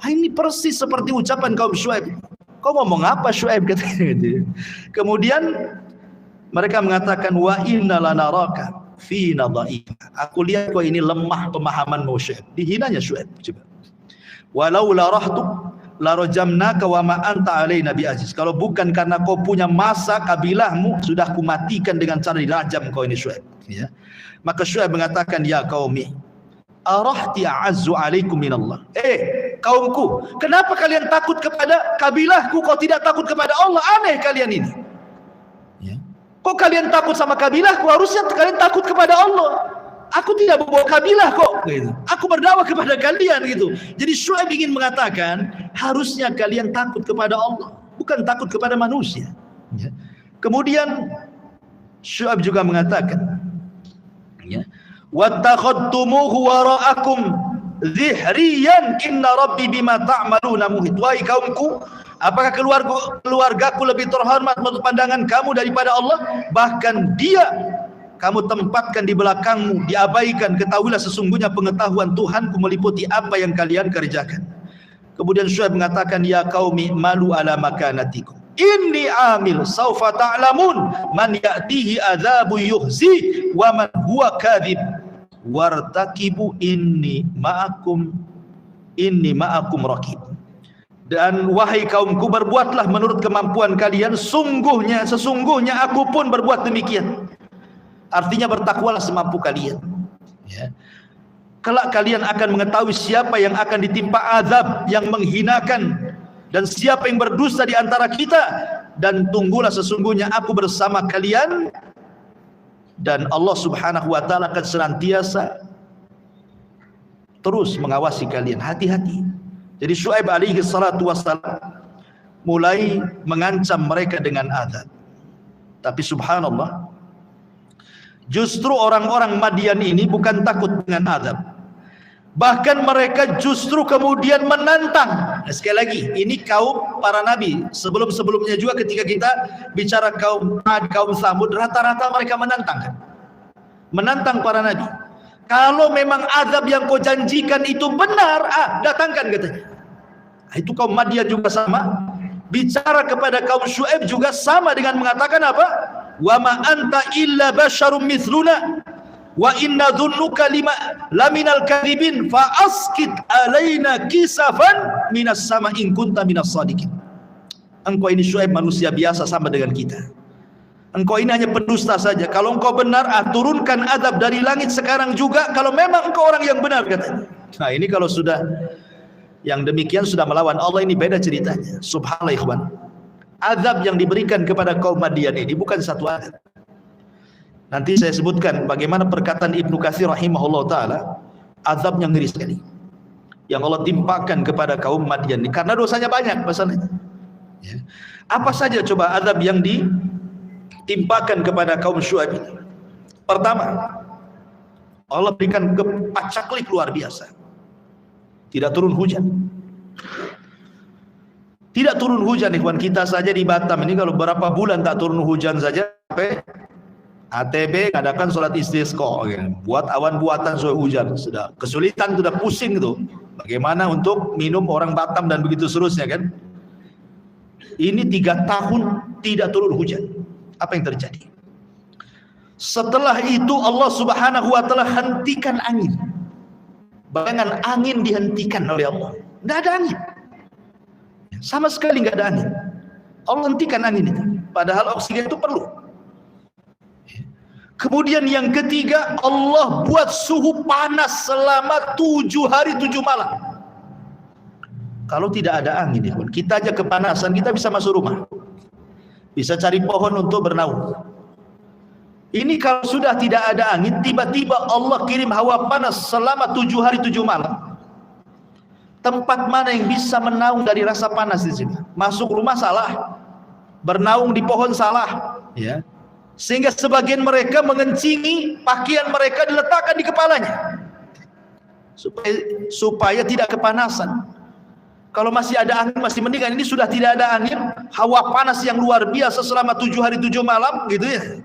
Ini persis seperti ucapan kaum Syuaib. Kau ngomong apa Syuaib katanya gitu. Kemudian mereka mengatakan wa inna lanaraka fina dha'ifa. Aku lihat kau ini lemah pemahamanmu Syuaib. Dihinanya Syuaib coba. Walau la rahtu la rajamnaka wa ma anta alaina bi aziz. Kalau bukan karena kau punya masa kabilahmu sudah kumatikan dengan cara dirajam kau ini Syuaib ya. Maka Syuaib mengatakan ya qaumi arahti a'azzu alaikum minallah. Kaumku, kenapa kalian takut kepada kabilahku, kau tidak takut kepada Allah? Aneh kalian ini ya. Kok kalian takut sama kabilahku? Harusnya kalian takut kepada Allah. Aku tidak membawa kabilah kok gitu. Aku berdakwah kepada kalian gitu. Jadi Syuaib ingin mengatakan harusnya kalian takut kepada Allah, bukan takut kepada manusia ya. Kemudian Syuaib juga mengatakan ya, wattakhadtumuhu wara'akum zihriyan inna rabbi bima ta'maluna muhit. Wahai kaumku, apakah keluargaku lebih terhormat menurut pandangan kamu daripada Allah? Bahkan dia kamu tempatkan di belakangmu, diabaikan. Ketahuilah sesungguhnya pengetahuan Tuhanku meliputi apa yang kalian kerjakan. Kemudian Syuaib mengatakan ya qaumi malu ala makanatikum inni amil saufa ta'lamun man ya'tihi adzabu yuhzi wa man huwa kadhib wartakibu inni ma'akum raqib. Dan wahai kaumku, berbuatlah menurut kemampuan kalian, sesungguhnya aku pun berbuat demikian. Artinya bertakwalah semampu kalian ya. Kelak kalian akan mengetahui siapa yang akan ditimpa azab yang menghinakan dan siapa yang berdusta di antara kita, dan tunggulah sesungguhnya aku bersama kalian dan Allah Subhanahu wa taala akan senantiasa terus mengawasi kalian. Hati-hati. Jadi Syuaib alaihi salatu wassalam mulai mengancam mereka dengan azab. Tapi subhanallah, justru orang-orang Madian ini bukan takut dengan azab. Bahkan mereka justru kemudian menantang. Nah, sekali lagi, ini kaum para nabi. Sebelum-sebelumnya juga ketika kita bicara kaum Samud, rata-rata mereka menantang kan? Menantang para nabi. Kalau memang azab yang kau janjikan itu benar, datangkan katanya. Itu kaum Madian juga sama. Bicara kepada kaum Syuaib juga sama dengan mengatakan apa? Wa ma anta illa basyarum mithluna wa inna dhunnuka laminal kadhibin fa askit alaina kisafan minas sama in kunta minas sadiqin. Engkau ini Syuaib manusia biasa sama dengan kita. Engkau ini hanya pendusta saja. Kalau engkau benar, turunkan azab dari langit sekarang juga. Kalau memang engkau orang yang benar katanya. Nah ini kalau sudah yang demikian sudah melawan Allah, ini beda ceritanya. Subhanallah ikhwan. Azab yang diberikan kepada kaum Madian ini bukan satu azab. Nanti saya sebutkan bagaimana perkataan Ibnu Katsir rahimahullah ta'ala. Azab yang ngeri sekali yang Allah timpakan kepada kaum Madian ini, karena dosanya banyak masalahnya ya. Apa saja coba azab yang ditimpakan kepada kaum Syuaib ini? Pertama, Allah berikan pacaklik luar biasa. Tidak turun hujan. Tidak turun hujan ikhwan. Kita saja di Batam ini kalau berapa bulan tak turun hujan saja, sampai ATB ngadakan sholat istisqa, buat awan buatan soal hujan, sudah kesulitan, sudah pusing itu. Bagaimana untuk minum orang Batam dan begitu seterusnya kan? Ini 3 tahun tidak turun hujan. Apa yang terjadi? Setelah itu Allah Subhanahu wa taala hentikan angin. Bayangan angin dihentikan oleh Allah. Tidak ada angin. Sama sekali nggak ada angin. Allah hentikan angin itu. Padahal oksigen itu perlu. Kemudian yang ketiga, Allah buat suhu panas selama 7 hari 7 malam. Kalau tidak ada angin, kita aja kepanasan, kita bisa masuk rumah. Bisa cari pohon untuk bernaung. Ini kalau sudah tidak ada angin, tiba-tiba Allah kirim hawa panas selama 7 hari 7 malam. Tempat mana yang bisa menaung dari rasa panas di sini? Masuk rumah salah, bernaung di pohon salah, ya. Sehingga sebagian mereka mengencingi pakaian mereka diletakkan di kepalanya supaya tidak kepanasan. Kalau masih ada angin masih mendingan. Ini sudah tidak ada angin, hawa panas yang luar biasa selama 7 hari 7 malam gitu ya.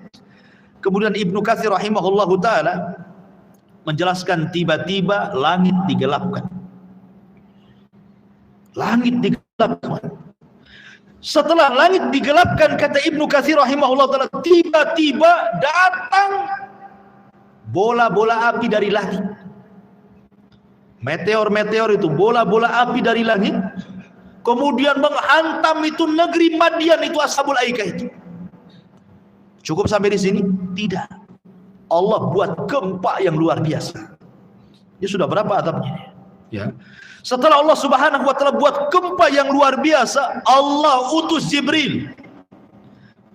Kemudian Ibnu Katsir rahimahullahu taala menjelaskan tiba-tiba langit digelapkan. Langit digelapkan. Setelah langit digelapkan, kata Ibnu Katsir rahimahullah taala, tiba-tiba datang bola-bola api dari langit. Meteor-meteor itu, bola-bola api dari langit, kemudian menghantam itu negeri Madian, itu Ashabul Aikah itu. Cukup sampai di sini? Tidak. Allah buat gempa yang luar biasa. Ini sudah berapa atapnya? Ya. Setelah Allah Subhanahu wa taala buat gempa yang luar biasa, Allah utus Jibril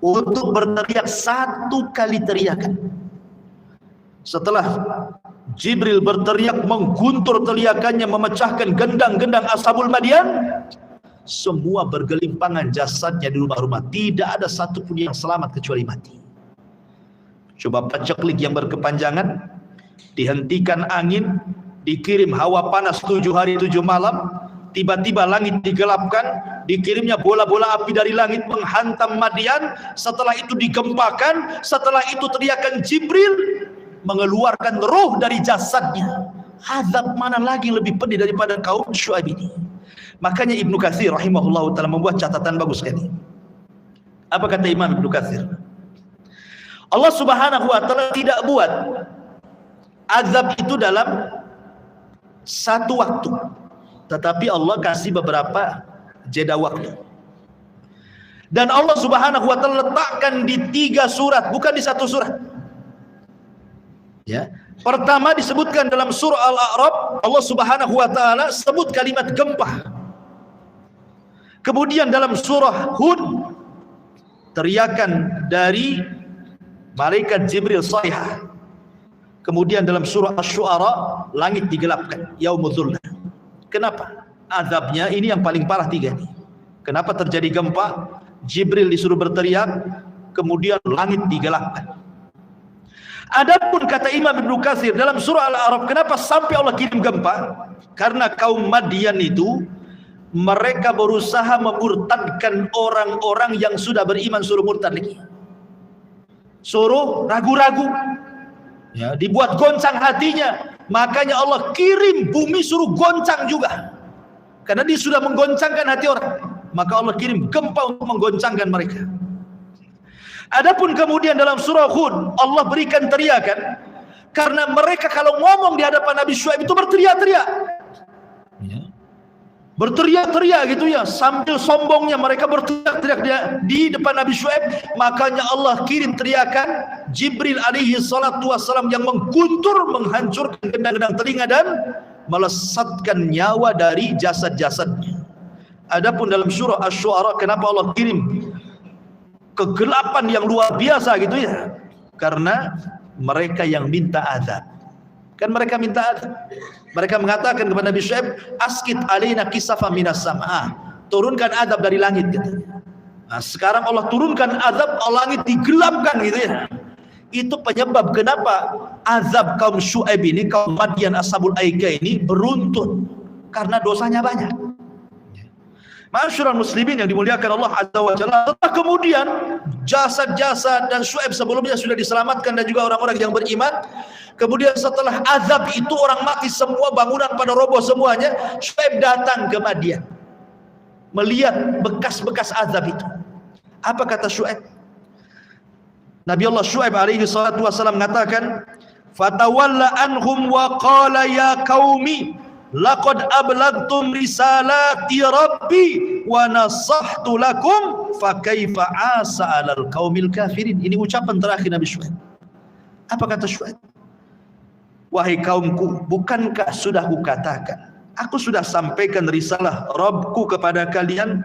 untuk berteriak 1 kali teriakan. Setelah Jibril berteriak, mengguntur teriakannya, memecahkan gendang-gendang Ashabul Madian, semua bergelimpangan jasadnya di rumah-rumah. Tidak ada satupun yang selamat kecuali mati. Coba paceklik yang berkepanjangan, dihentikan angin, dikirim hawa panas 7 hari 7 malam, tiba-tiba langit digelapkan, dikirimnya bola-bola api dari langit menghantam Madian, setelah itu digempakan, setelah itu teriakan Jibril mengeluarkan roh dari jasadnya. Azab mana lagi lebih pedih daripada kaum Syuaib ini? Makanya Ibnu Katsir rahimahullah taala membuat catatan bagus sekali. Apa kata Imam Ibnu Katsir? Allah Subhanahu wa taala tidak buat azab itu dalam satu waktu, tetapi Allah kasih beberapa jeda waktu. Dan Allah Subhanahu wa taala letakkan di 3 surat, bukan di 1 surat. Ya. Pertama disebutkan dalam surah Al-A'raf, Allah Subhanahu wa taala sebut kalimat gempa. Kemudian dalam surah Hud, teriakan dari malaikat Jibril sayhah. Kemudian dalam surah Asy-Syu'ara, langit digelapkan, yaumudzulla. Kenapa? Azabnya ini yang paling parah 3 ini. Kenapa terjadi gempa? Jibril disuruh berteriak, kemudian langit digelapkan. Adapun kata Imam Ibnu Katsir dalam surah Al-A'raf, kenapa sampai Allah kirim gempa? Karena kaum Madian itu mereka berusaha memurtadkan orang-orang yang sudah beriman, suruh murtad lagi. Suruh ragu-ragu. Ya, dibuat goncang hatinya. Makanya Allah kirim bumi suruh goncang juga. Karena dia sudah menggoncangkan hati orang, maka Allah kirim gempa untuk menggoncangkan mereka. Adapun kemudian dalam surah Hud, Allah berikan teriakan karena mereka kalau ngomong di hadapan Nabi Syuaib itu berteriak-teriak. Ya. Berteriak-teriak gitu ya, sambil sombongnya mereka berteriak-teriak di depan Nabi Syuaib. Makanya Allah kirim teriakan Jibril alaihi salatu wassalam yang mengguntur, menghancurkan gendang-gendang telinga dan melesatkan nyawa dari jasad-jasadnya. Adapun dalam surah Asy-Syu'ara, kenapa Allah kirim kegelapan yang luar biasa gitu ya? Karena mereka yang minta azab. Kan mereka minta azab. Mereka mengatakan kepada Nabi Syuaib, "Askit alaina kisafan minas sama." Turunkan azab dari langit katanya. Nah, sekarang Allah turunkan azab, langit digelapkan gitu ya. Itu penyebab kenapa azab kaum Syuaib ini, kaum Madian Ashabul Aikah ini beruntun, karena dosanya banyak. Ma'asyiral muslimin yang dimuliakan Allah Azza wa Jalla, setelah kemudian jasad-jasad dan Syuaib sebelumnya sudah diselamatkan dan juga orang-orang yang beriman. Kemudian setelah azab itu orang mati semua, bangunan pada roboh semuanya, Syuaib datang ke Madian melihat bekas-bekas azab itu. Apa kata Syuaib? Nabi Allah Syuaib alaihi salatu wasallam mengatakan, "Fatawalla anhum wa qala ya qaumi laqad ablagtum risalati rabbi wa nasahtu lakum fa kaifa asa 'alal qaumil kafirin." Ini ucapan terakhir Nabi Syuaib. Apa kata Syuaib? Wahai kaumku, bukankah sudah kukatakan, aku sudah sampaikan risalah Rabbku kepada kalian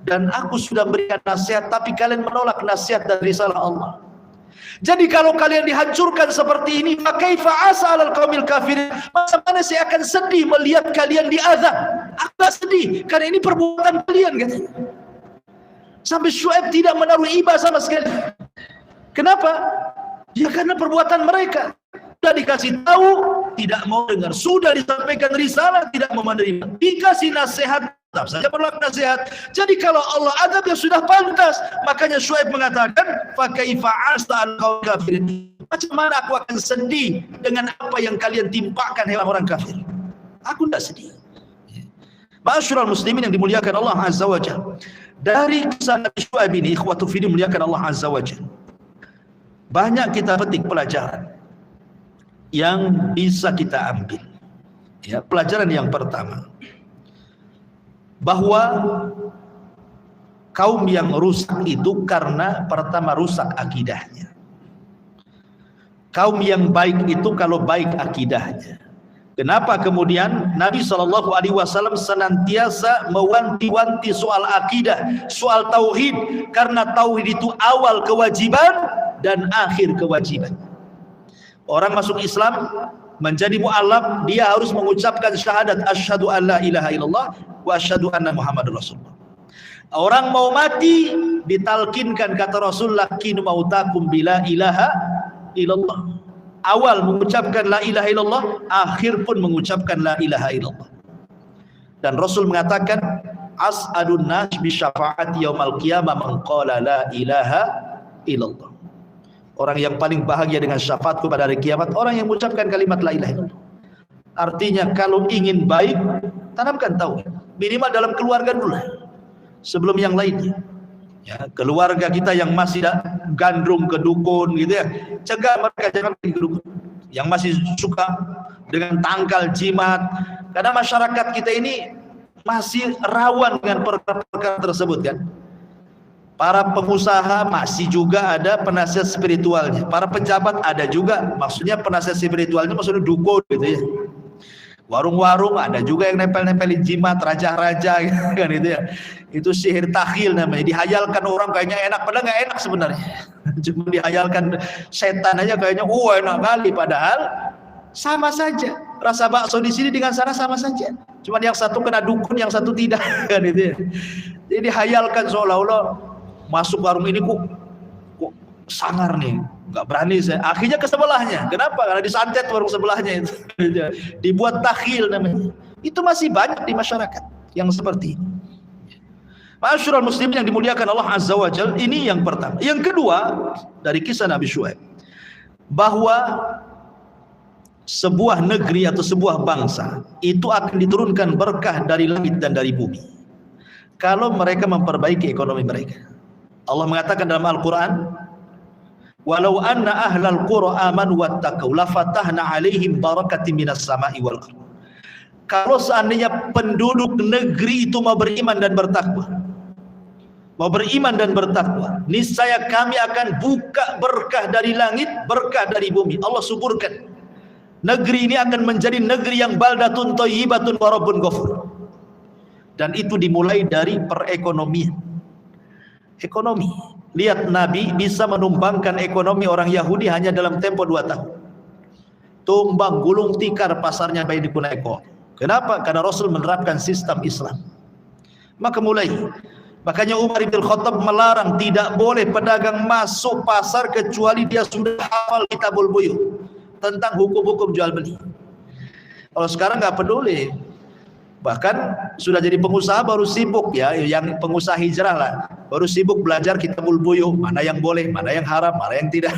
dan aku sudah berikan nasihat, tapi kalian menolak nasihat dan risalah Allah. Jadi kalau kalian dihancurkan seperti ini, fakaifa asa 'alal qaumil kafirin, masa mana saya akan sedih melihat kalian diazab? Aku tak sedih karena ini perbuatan kalian, katanya. Sampai Syuaib tidak menaruh iba sama sekali. Kenapa? Ya karena perbuatan mereka. Sudah dikasih tahu, tidak mau dengar. Sudah disampaikan risalah, tidak mau menerima. Dikasih nasihat, tetap saja menolak nasihat. Jadi kalau Allah adab ya sudah pantas. Makanya Syuaib mengatakan, "Fakaifa asa 'alal qaumil kafirin." Macam mana aku akan sedih dengan apa yang kalian timpakan orang kafir? Aku tidak sedih. Ma'asyiral muslimin yang dimuliakan Allah Azza wa Jalla. Dari kisah Nabi Syuaib ini, ikhwatu fillah dimuliakan Allah Azza wa Jalla, banyak kita petik pelajaran yang bisa kita ambil. Ya, pelajaran yang pertama, bahwa kaum yang rusak itu karena pertama rusak akidahnya. Kaum yang baik itu kalau baik akidahnya. Kenapa kemudian Nabi SAW senantiasa mewanti-wanti soal akidah, soal tauhid, karena tauhid itu awal kewajiban dan akhir kewajiban. Orang masuk Islam menjadi mu'allaf, dia harus mengucapkan syahadat asyhadu an la ilaha illallah wa asyhadu anna muhammadar rasulullah. Orang mau mati ditalkinkan, kata Rasul, lakinu mautakum bila ilaha illallah. Awal mengucapkan la ilaha illallah, akhir pun mengucapkan la ilaha illallah. Dan Rasul mengatakan, as'adun nas bi syafaati yaumal qiyamah man qala la ilaha illallah. Orang yang paling bahagia dengan syafaatku pada hari kiamat, orang yang mengucapkan kalimat la ilaha illallah. Artinya kalau ingin baik, tanamkan tauhid. Minimal dalam keluarga dulu, sebelum yang lainnya. Ya, keluarga kita yang masih gandrung ke dukun gitu ya, cegah mereka jangan pergi ke dukun. Yang masih suka dengan tangkal jimat, karena masyarakat kita ini masih rawan dengan perkara-perkara tersebut kan. Para pengusaha masih juga ada penasihat spiritualnya. Para pejabat ada juga, maksudnya penasihat spiritualnya maksudnya dukun gitu ya. Warung-warung ada juga yang nempel-nempelin jimat, raja-raja gitu kan itu ya. Itu sihir takhil namanya. Dihayalkan orang kayaknya enak, padahal nggak enak sebenarnya. Cuma dihayalkan setan aja kayaknya enak kali, padahal sama saja. Rasa bakso di sini dengan sana sama saja. Cuma yang satu kena dukun, yang satu tidak kan itu ya. Jadi dihayalkan seolah-olah masuk warung ini kok sangar nih, nggak berani saya. Akhirnya ke sebelahnya. Kenapa? Karena disantet warung sebelahnya itu. Dibuat takhil namanya. Itu masih banyak di masyarakat yang seperti ini. Ma'asyiral muslimin yang dimuliakan Allah Azza wa Jalla, ini yang pertama. Yang kedua dari kisah Nabi Syuaib, bahwa sebuah negeri atau sebuah bangsa itu akan diturunkan berkah dari langit dan dari bumi kalau mereka memperbaiki ekonomi mereka. Allah mengatakan dalam Al-Quran, walau anna ahlal qura amanu wattaqau lafatahna alaihim barakatim minas sama'i wal ardh. Kalau seandainya penduduk negeri itu mau beriman dan bertakwa, niscaya kami akan buka berkah dari langit, berkah dari bumi. Allah suburkan. Negeri ini akan menjadi negeri yang baldatun thayyibatun wa rabbun ghafur. Dan itu dimulai dari perekonomian. Ekonomi. Lihat Nabi bisa menumbangkan ekonomi orang Yahudi hanya dalam tempo 2 tahun. Tumbang gulung tikar pasarnya baik di Punaeko. Kenapa? Karena Rasul menerapkan sistem Islam. Maka mulai. Makanya Umar bin Khattab melarang, tidak boleh pedagang masuk pasar kecuali dia sudah hafal kitabul buyur tentang hukum-hukum jual beli. Kalau sekarang nggak peduli. Bahkan sudah jadi pengusaha baru sibuk ya, yang pengusaha hijrah lah, baru sibuk belajar kitabul buyuh, mana yang boleh, mana yang haram, mana yang tidak.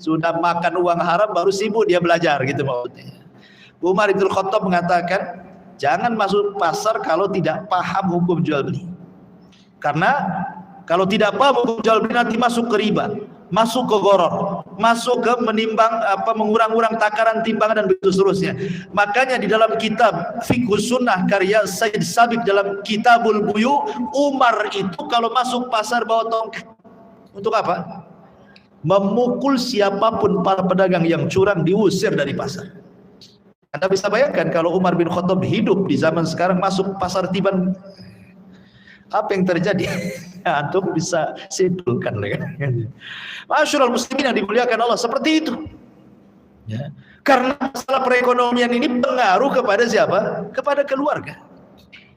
Sudah makan uang haram baru sibuk dia belajar gitu maksudnya. Umar bin Khattab mengatakan, jangan masuk pasar kalau tidak paham hukum jual beli. Karena kalau tidak paham hukum jual beli nanti masuk ke riba, masuk ke gharar, masuk ke menimbang mengurang-urang takaran timbangan dan begitu seterusnya. Makanya di dalam kitab Fiqhus Sunnah karya Sayyid Sabiq dalam Kitabul Buyuh, Umar itu kalau masuk pasar bawa tongkat. Untuk apa? Memukul siapapun para pedagang yang curang, diusir dari pasar. Anda bisa bayangkan kalau Umar bin Khattab hidup di zaman sekarang masuk pasar tiban, apa yang terjadi? Antum bisa simpulkan kan? Masyaallah muslimin yang dimuliakan Allah, seperti itu. Ya. Karena masalah perekonomian ini pengaruh kepada siapa? Kepada keluarga.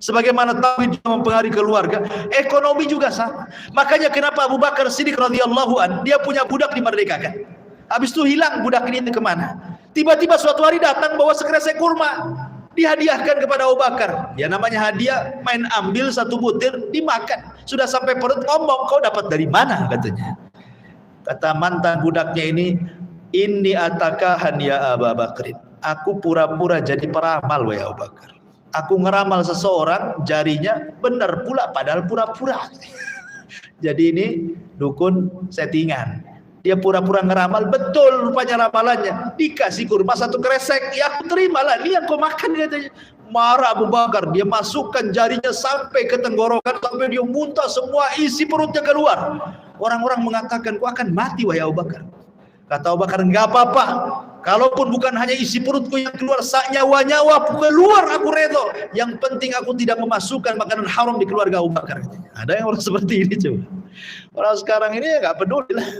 Sebagaimana tauhid juga mempengaruhi keluarga, ekonomi juga sama. Makanya kenapa Abu Bakar Siddiq radhiyallahu an, dia punya budak dimerdekakan. Habis itu hilang budak ini kemana? Tiba-tiba suatu hari datang bawa sekresek kurma, dihadiahkan kepada Abu Bakar. Ya namanya hadiah, main ambil satu butir dimakan. Sudah sampai perut ngomong, kau dapat dari mana katanya. Kata mantan budaknya ini atakahan ya Abu Bakar. Aku pura-pura jadi peramal wahai Abu Bakar. Aku ngeramal seseorang, jarinya benar pula padahal pura-pura. Jadi ini dukun settingan. Dia pura-pura ngeramal, betul rupanya ramalannya. Dikasih kurma satu kresek, ya aku terimalah, ini yang kau makan katanya. Marah Abu Bakar, dia masukkan jarinya sampai ke tenggorokan, sampai dia muntah semua isi perutnya keluar. Orang-orang mengatakan, kau akan mati wahai Abu Bakar. Kata Abu Bakar, enggak apa-apa. Kalaupun bukan hanya isi perutku yang keluar, sak nyawa-nyawa keluar aku redo. Yang penting aku tidak memasukkan makanan haram di keluarga Abu Bakar. Ada yang orang seperti ini coba. Orang sekarang ini ya enggak peduli lah.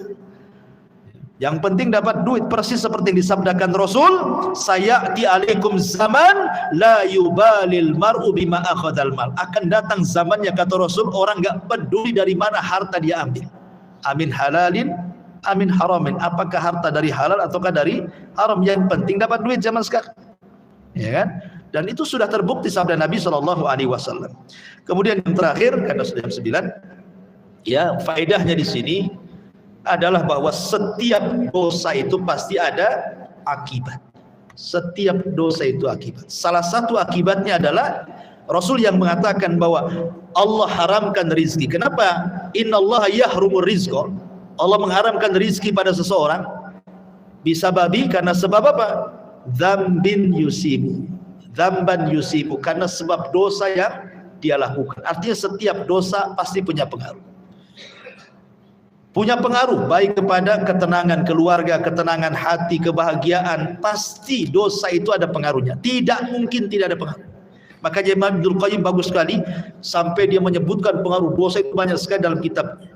Yang penting dapat duit, persis seperti yang disabdakan Rasul, sayati alaikum zaman la yubalil mar'u bima akhadhal mal. Akan datang zamannya kata Rasul, orang enggak peduli dari mana harta dia ambil. Amin halalin, amin haramin. Apakah harta dari halal ataukah dari haram? Yang penting dapat duit zaman sekarang. Ya kan? Dan itu sudah terbukti sabda Nabi SAW. Kemudian yang terakhir, karena sudah jam 9, ya faedahnya di sini adalah bahwa setiap dosa itu pasti ada akibat. Setiap dosa itu akibat. Salah satu akibatnya adalah Rasul yang mengatakan bahwa Allah haramkan rizki. Kenapa? Innallaha yahrumur rizqa. Allah mengharamkan rizki pada seseorang. Bisa babi karena sebab apa? Dzambin yusibu. Dzamban yusibu, karena sebab dosa yang dia lakukan. Artinya setiap dosa pasti punya pengaruh. Punya pengaruh baik kepada ketenangan keluarga, ketenangan hati, kebahagiaan. Pasti dosa itu ada pengaruhnya. Tidak mungkin tidak ada pengaruh. Makanya Imam Ibnul Qayyim bagus sekali sampai dia menyebutkan pengaruh dosa itu banyak sekali dalam kitabnya.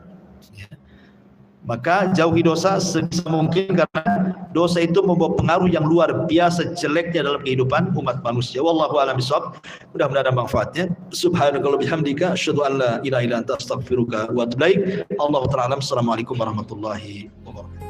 Maka jauhi dosa sebisa mungkin, karena dosa itu membawa pengaruh yang luar biasa jeleknya dalam kehidupan umat manusia. Wallahu a'lam bishawab. Mudah-mudahan ada manfaatnya. Subhanakallah bihamdika asyhadu an la ilaha illa anta astaghfiruka wa atubu ilaik. Allahu ta'ala. Assalamualaikum warahmatullahi wabarakatuh.